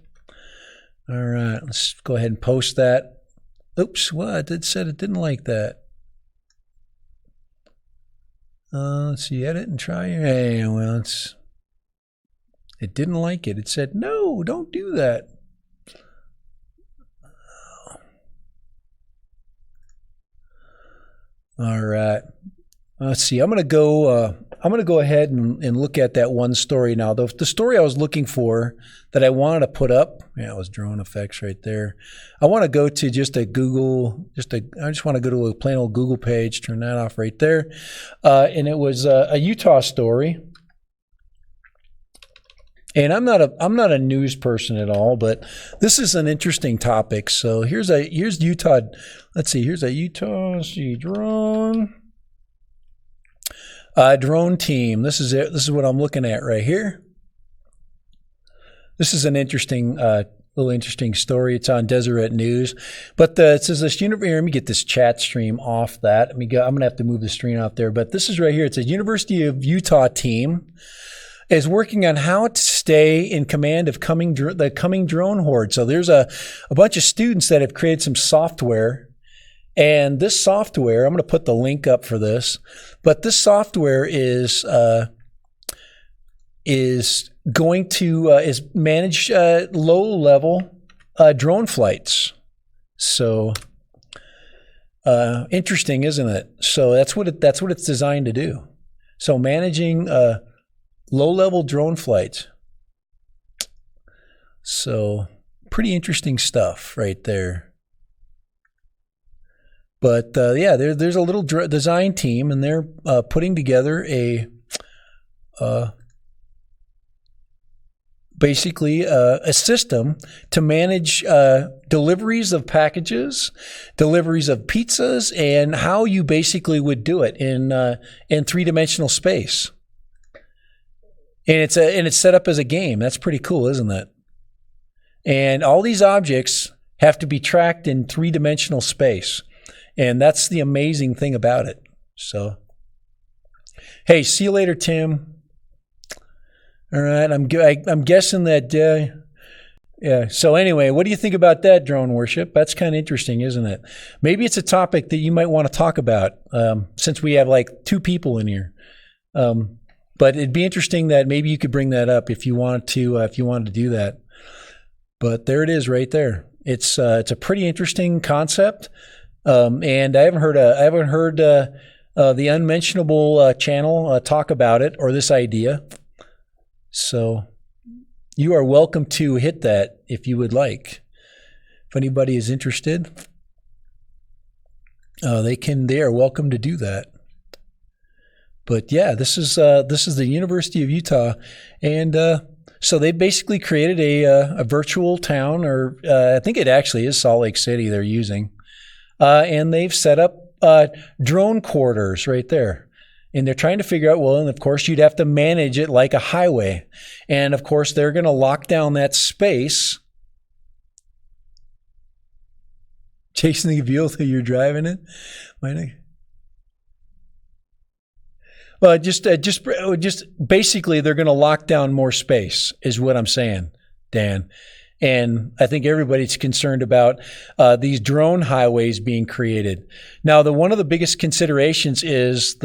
Speaker 1: All right, let's go ahead and post that. Oops, what? It said it didn't like that. Let's see, edit and try. Hey, well, it didn't like it. It said, no, don't do that. All right. Let's see. I'm gonna go ahead and look at that one story now. The story I was looking for that I wanted to put up. Yeah, it was drone effects right there. I want to go to just a Google. I just want to go to a plain old Google page. Turn that off right there. And it was a Utah story. And I'm not a news person at all, but this is an interesting topic. So here's Utah. Let's see. Here's a Utah. Let's see, drone team. This is it. This is what I'm looking at right here. This is an interesting, little interesting story. It's on Deseret News, but it says this university. Let me get this chat stream off that. I'm gonna have to move the screen off there. But this is right here. It's a University of Utah team is working on how to stay in command of the coming drone horde. So there's a bunch of students that have created some software. And this software, I'm going to put the link up for this, but this software is going to manage low-level drone flights. So interesting, isn't it? So that's what it's designed to do. So managing low-level drone flights. So pretty interesting stuff right there. But yeah, there's a little design team, and they're putting together basically a system to manage deliveries of packages, deliveries of pizzas, and how you basically would do it in three-dimensional space. And it's set up as a game. That's pretty cool, isn't it? And all these objects have to be tracked in three-dimensional space. And that's the amazing thing about it. So, hey, see you later, Tim. All right, I'm guessing that, yeah. So anyway, what do you think about that, drone worship? That's kind of interesting, isn't it? Maybe it's a topic that you might want to talk about, since we have like 2 people in here. But it'd be interesting that maybe you could bring that up if you wanted to do that. But there it is, right there. It's a pretty interesting concept, and I haven't heard the Unmentionable channel talk about it or this idea. So you are welcome to hit that if you would like. If anybody is interested, they are welcome to do that. But yeah, this is the University of Utah, and so they basically created a virtual town, or I think it actually is Salt Lake City they're using, and they've set up drone quarters right there. And they're trying to figure out, well, and of course, you'd have to manage it like a highway. And of course, they're going to lock down that space. Chasing the vehicle till you're driving it? Well, just basically, they're going to lock down more space, is what I'm saying, Dan. And I think everybody's concerned about these drone highways being created. Now, one of the biggest considerations is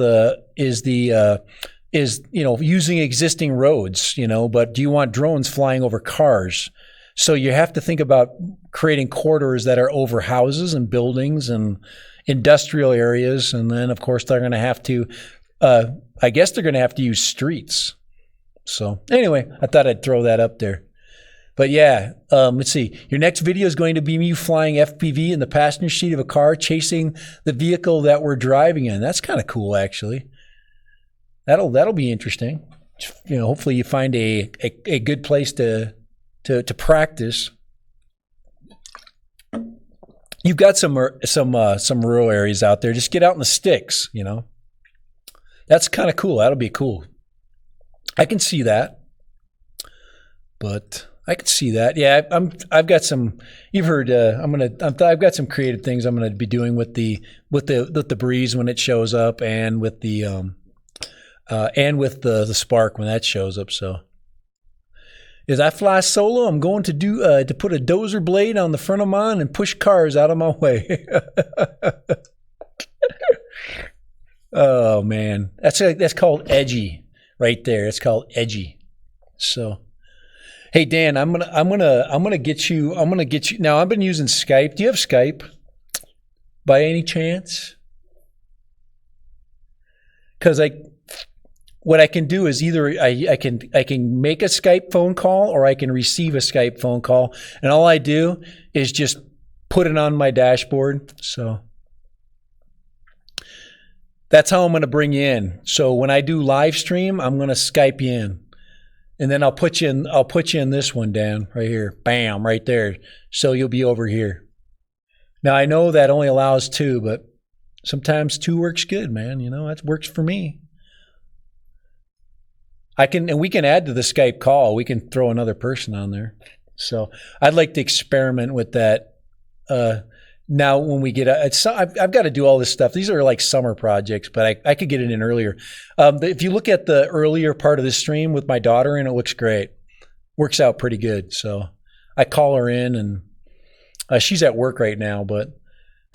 Speaker 1: using existing roads. But do you want drones flying over cars? So you have to think about creating corridors that are over houses and buildings and industrial areas, and then of course they're going to have to. I guess they're going to have to use streets. So anyway, I thought I'd throw that up there. But yeah, let's see. Your next video is going to be you flying FPV in the passenger seat of a car, chasing the vehicle that we're driving in. That's kind of cool, actually. That'll be interesting. Hopefully you find a good place to practice. You've got some rural areas out there. Just get out in the sticks. That's kind of cool. That'll be cool. I can see that. But I could see that. Yeah, I've got some. You've heard. I've got some creative things I'm going to be doing with the breeze when it shows up, and with the spark when that shows up. So, as I fly solo, I'm going to to put a dozer blade on the front of mine and push cars out of my way. Oh man, that's called edgy right there. It's called edgy. So. Hey Dan, I'm gonna get you. Now. I've been using Skype. Do you have Skype, by any chance? Because what I can do is either I can make a Skype phone call, or I can receive a Skype phone call, and all I do is just put it on my dashboard. So that's how I'm going to bring you in. So when I do live stream, I'm going to Skype you in. And then I'll put you in this one, Dan, right here. Bam, right there. So you'll be over here. Now I know that only allows 2, but sometimes 2 works good, man. That works for me. We can add to the Skype call. We can throw another person on there. So I'd like to experiment with that. Now when we get I've got to do all this stuff. These are like summer projects, but I could get it in earlier. If you look at the earlier part of the stream with my daughter in, it looks great. Works out pretty good. So I call her in, and she's at work right now, but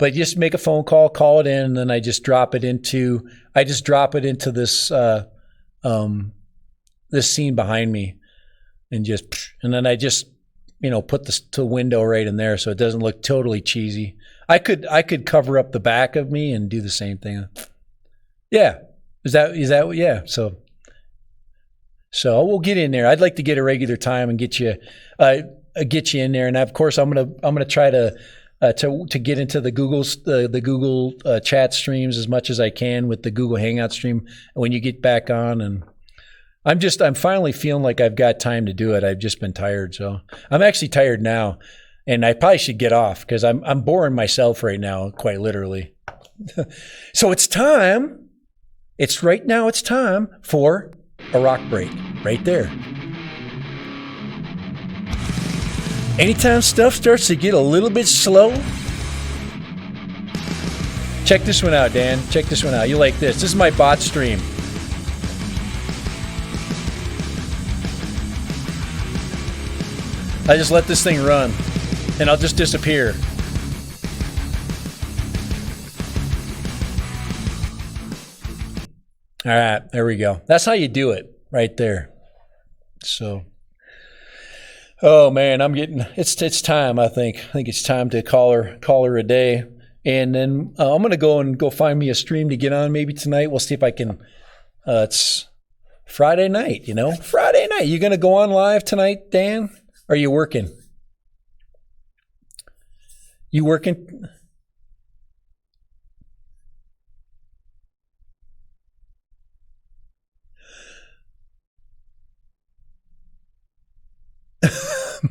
Speaker 1: just make a phone call, call it in, and then I just drop it into this this scene behind me, and then I just put the window right in there so it doesn't look totally cheesy. I could cover up the back of me and do the same thing. Yeah. Is that yeah. So we'll get in there. I'd like to get a regular time and get you in there. And of course I'm gonna try to get into the Google chat streams as much as I can with the Google Hangout stream when you get back on. And I'm finally feeling like I've got time to do it. I've just been tired, so I'm actually tired now, and I probably should get off because I'm boring myself right now, quite literally. So it's time. It's right now. It's time for a rock break right there. Anytime stuff starts to get a little bit slow, check this one out, Dan. Check this one out. You like this? This is my bot stream. I just let this thing run, and I'll just disappear. All right, there we go. That's how you do it, right there. So, oh man, it's time. I think it's time to call her a day, and then I'm gonna go find me a stream to get on maybe tonight. We'll see if I can. It's Friday night, Friday night. You gonna go on live tonight, Dan? Or are you working? You working?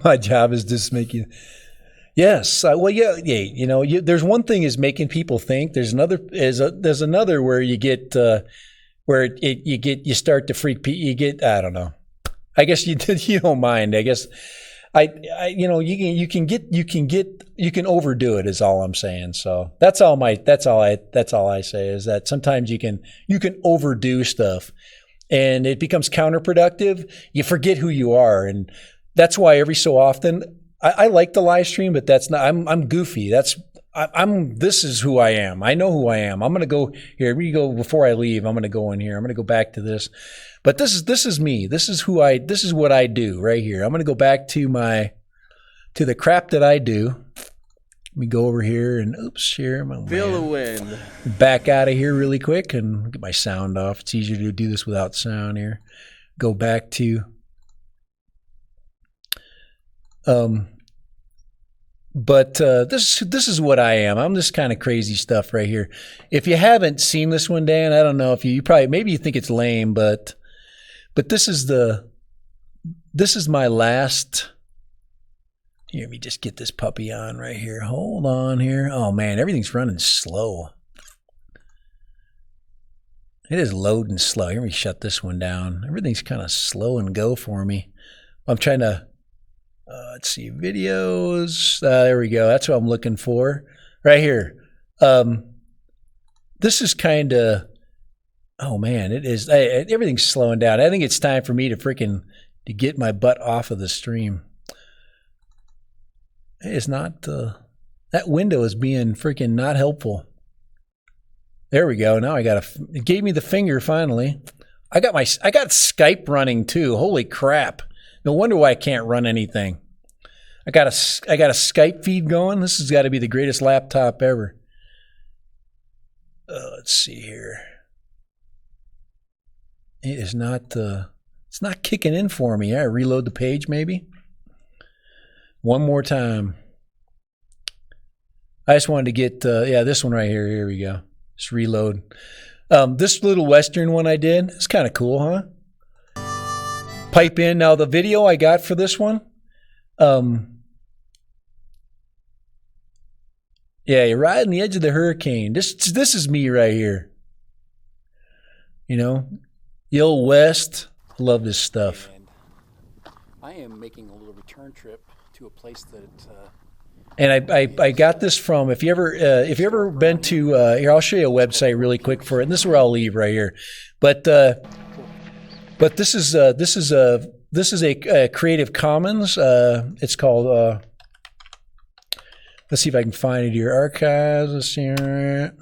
Speaker 1: My job is just making. Yes. Well, yeah. There's one thing is making people think. There's another where you get you start to freak. You get. I don't know. I guess you don't mind. I guess. You can overdo it is all I'm saying. So that's all I say is that sometimes you can overdo stuff and it becomes counterproductive. You forget who you are. And that's why every so often I like the live stream, but that's not, I'm goofy. This is who I am. I know who I am. I'm going to go here. We go before I leave. I'm going to go in here. I'm going to go back to this. But this is me. This is what I do right here. I'm going to go back to the crap that I do. Let me go over here and here.
Speaker 4: Feel the wind.
Speaker 1: Back out of here really quick and get my sound off. It's easier to do this without sound here. Go back to But this is what I am. I'm this kind of crazy stuff right here. If you haven't seen this one, Dan, I don't know if you probably maybe you think it's lame, but this is my last. Here, let me just get this puppy on right here. Hold on here. Oh man, everything's running slow. It is loading slow. Let me shut this one down. Everything's kind of slow and go for me. I'm trying to. Let's see, videos. There we go. That's what I'm looking for. Right here. This is kind of, oh man, it is. Everything's slowing down. I think it's time for me to get my butt off of the stream. It's not, that window is being freaking not helpful. There we go. Now it gave me the finger finally. I got Skype running too. Holy crap. No wonder why I can't run anything. I got a Skype feed going. This has got to be the greatest laptop ever. Let's see here. It is not. It's not kicking in for me. I reload the page maybe. One more time. I just wanted to get this one right here. Here we go. Just reload. This little Western one I did. It's kind of cool, huh? Pipe in. Now the video I got for this one, you're riding the edge of the hurricane. This is me right here. The old West. I love this stuff.
Speaker 5: And I am making a little return trip to a place that.
Speaker 1: And I got this from if you ever been to here, I'll show you a website really quick for it. And this is where I'll leave right here, but this is a Creative Commons. It's called. Let's see if I can find it here. Archives. Let's see here.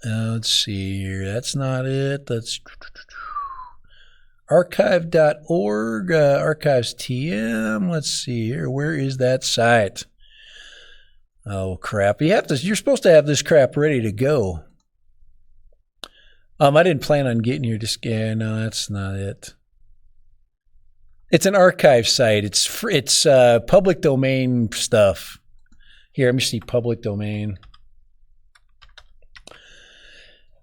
Speaker 1: Let's see here. That's not it. That's archive.org. Archives TM. Let's see here. Where is that site? Oh crap! You're supposed to have this crap ready to go. I didn't plan on getting here. No, that's not it. It's an archive site. It's public domain stuff. Here, let me see public domain.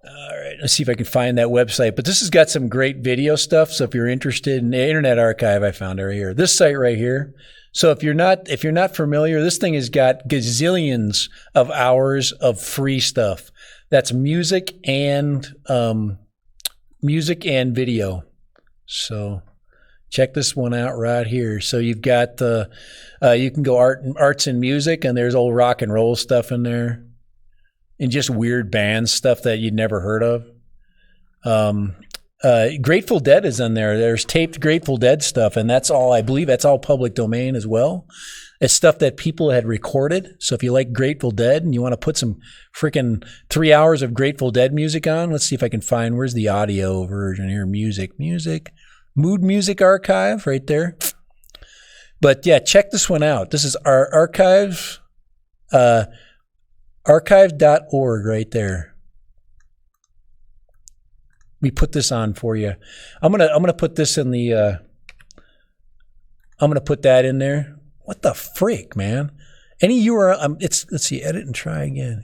Speaker 1: All right, let's see if I can find that website. But this has got some great video stuff. So if you're interested in the Internet Archive, I found it right here. This site right here. So if you're not familiar, this thing has got gazillions of hours of free stuff. That's music and video. So check this one out right here. So you've got you can go arts and music, and there's old rock and roll stuff in there, and just weird band stuff that you'd never heard of. Grateful Dead is in there. There's taped Grateful Dead stuff, and that's all, I believe that's all public domain as well. It's stuff that people had recorded. So if you like Grateful Dead and you want to put some freaking 3 hours of Grateful Dead music on, let's see if I can find, where's the audio version here? Music, Mood Music Archive right there. But yeah, check this one out. This is our archive, archive.org right there. We put this on for you. I'm gonna put this in the. I'm gonna put that in there. What the freak, man? Any URL? Let's see. Edit and try again.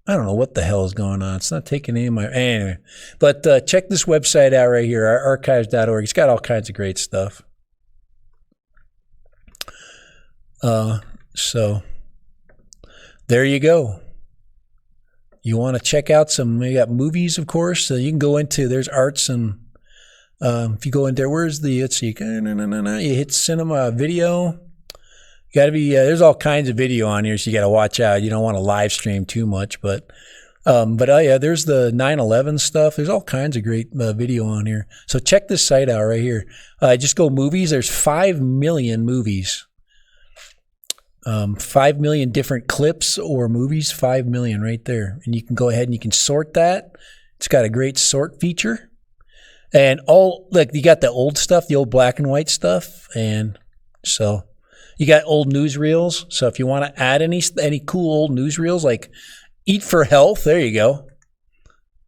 Speaker 1: I don't know what the hell is going on. It's not taking any of my anyway. But check this website out right here. Archives.org. It's got all kinds of great stuff. So there you go. You want to check out you got movies, of course. So you can go into, there's arts, and if you go in there, where's the, let's see, you hit cinema video. You got to be, there's all kinds of video on here, so you got to watch out. You don't want to live stream too much, but oh yeah, there's the 9/11 stuff. There's all kinds of great video on here. So check this site out right here. Just go movies. There's 5 million movies. 5 million different clips or movies, 5 million right there. And you can go ahead and you can sort that. It's got a great sort feature. And you got the old stuff, the old black and white stuff. And so you got old newsreels. So if you want to add any cool old newsreels, like Eat for Health, there you go.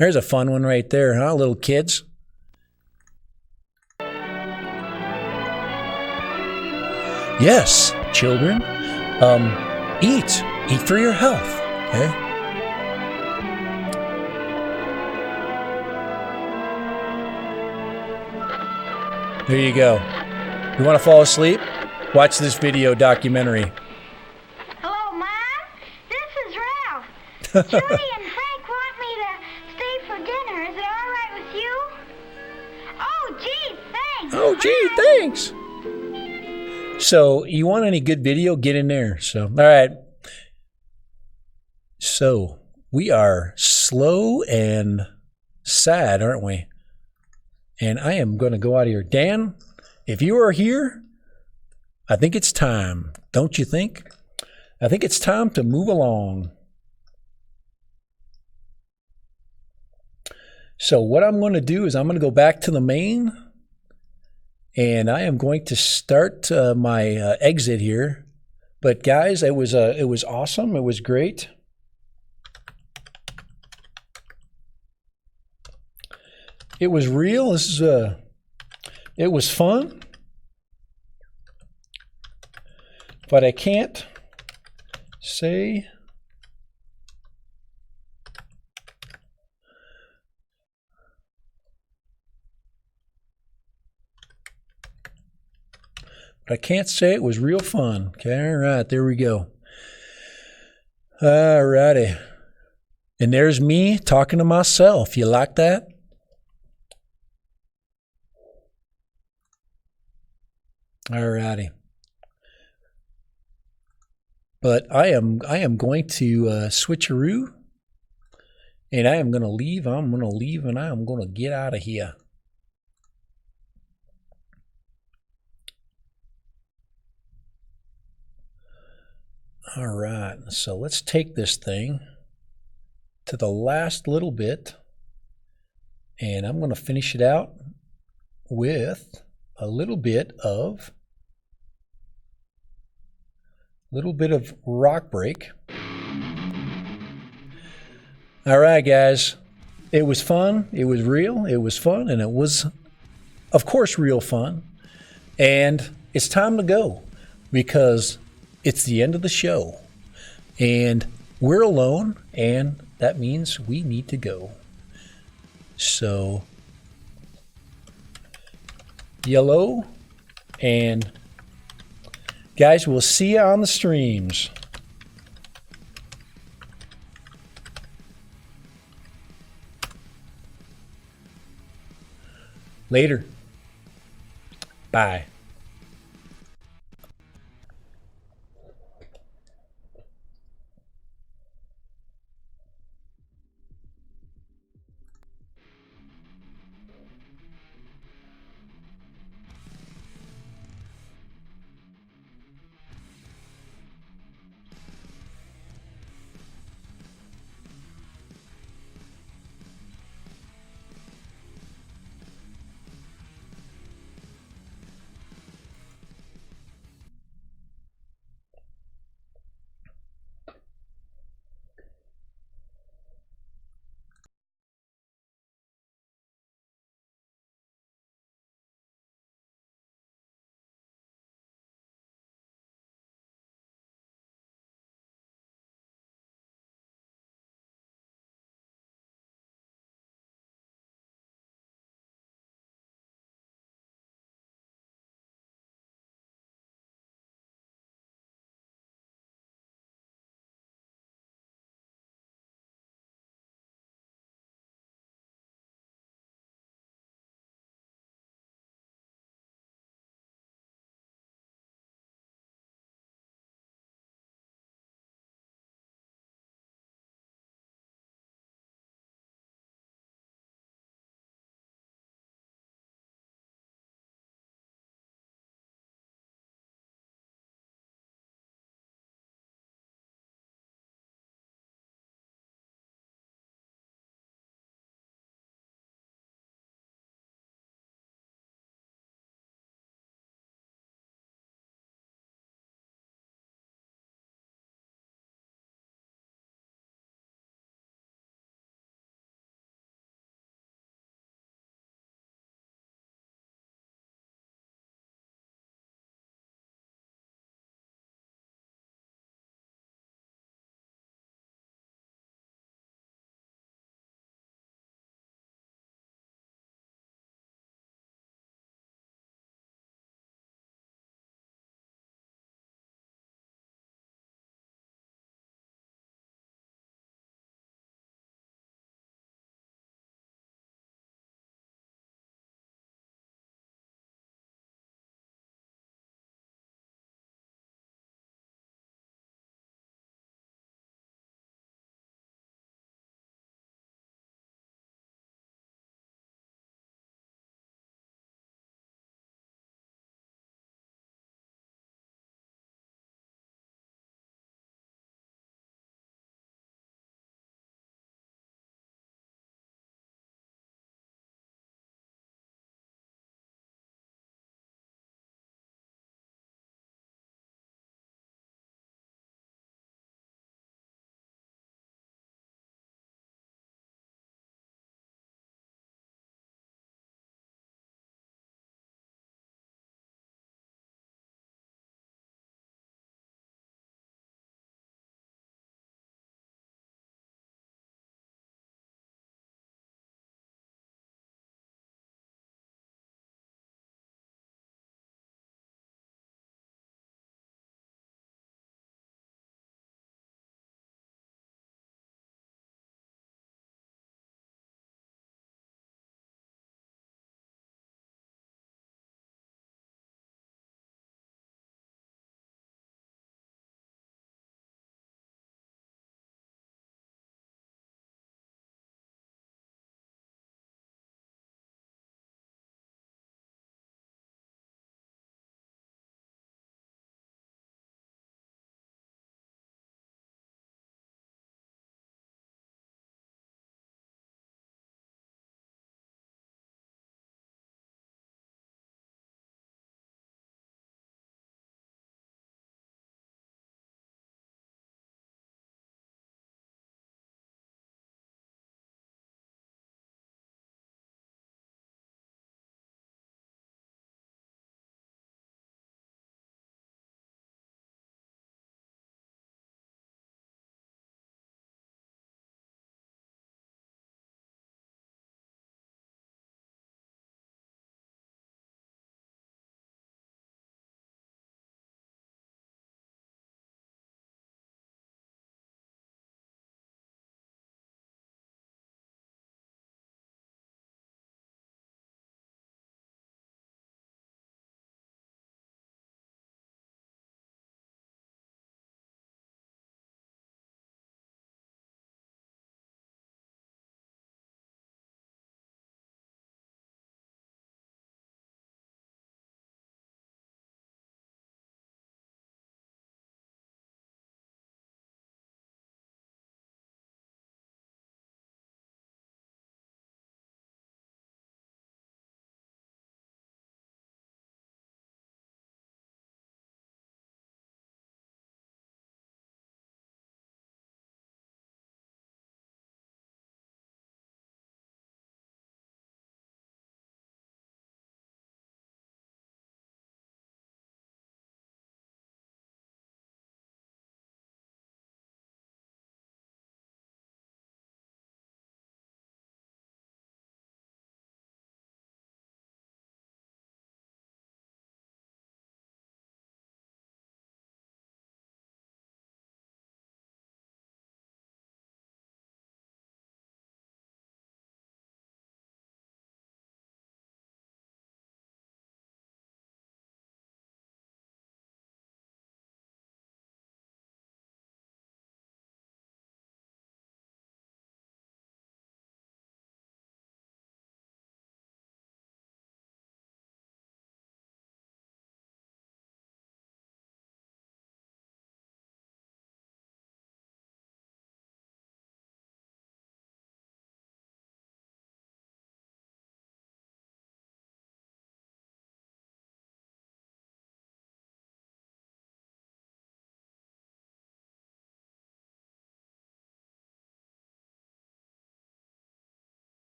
Speaker 1: There's a fun one right there, huh, little kids? Yes, children. Eat for your health, okay? There you go. You want to fall asleep? Watch this video documentary.
Speaker 6: Hello, Mom. This is Ralph. Judy and Frank want me to stay for dinner. Is it all right with you? Oh, gee, thanks.
Speaker 1: Oh, gee, thanks. So you want any good video, get in there. So, all right. So we are slow and sad, aren't we? And I am going to go out of here. Dan, if you are here, I think it's time. Don't you think? I think it's time to move along. So what I'm going to do is I'm going to go back to the main. And I am going to start my exit here. But guys, it was awesome. It was great. It was real. It was fun. But I can't say it was real fun. Okay, all right, there we go. All righty. And there's me talking to myself. You like that? All righty. But I am going to switcheroo, and I am going to leave. I'm going to leave, and I am going to get out of here. All right, so let's take this thing to the last little bit, and I'm going to finish it out with a little bit of rock break. All right, guys, it was fun. It was real. It was fun, and it was, of course, real fun. And it's time to go because it's the end of the show. And we're alone, and that means we need to go. So, yellow, and guys, we'll see you on the streams. Later. Bye.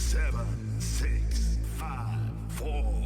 Speaker 7: 7, 6, 5, 4,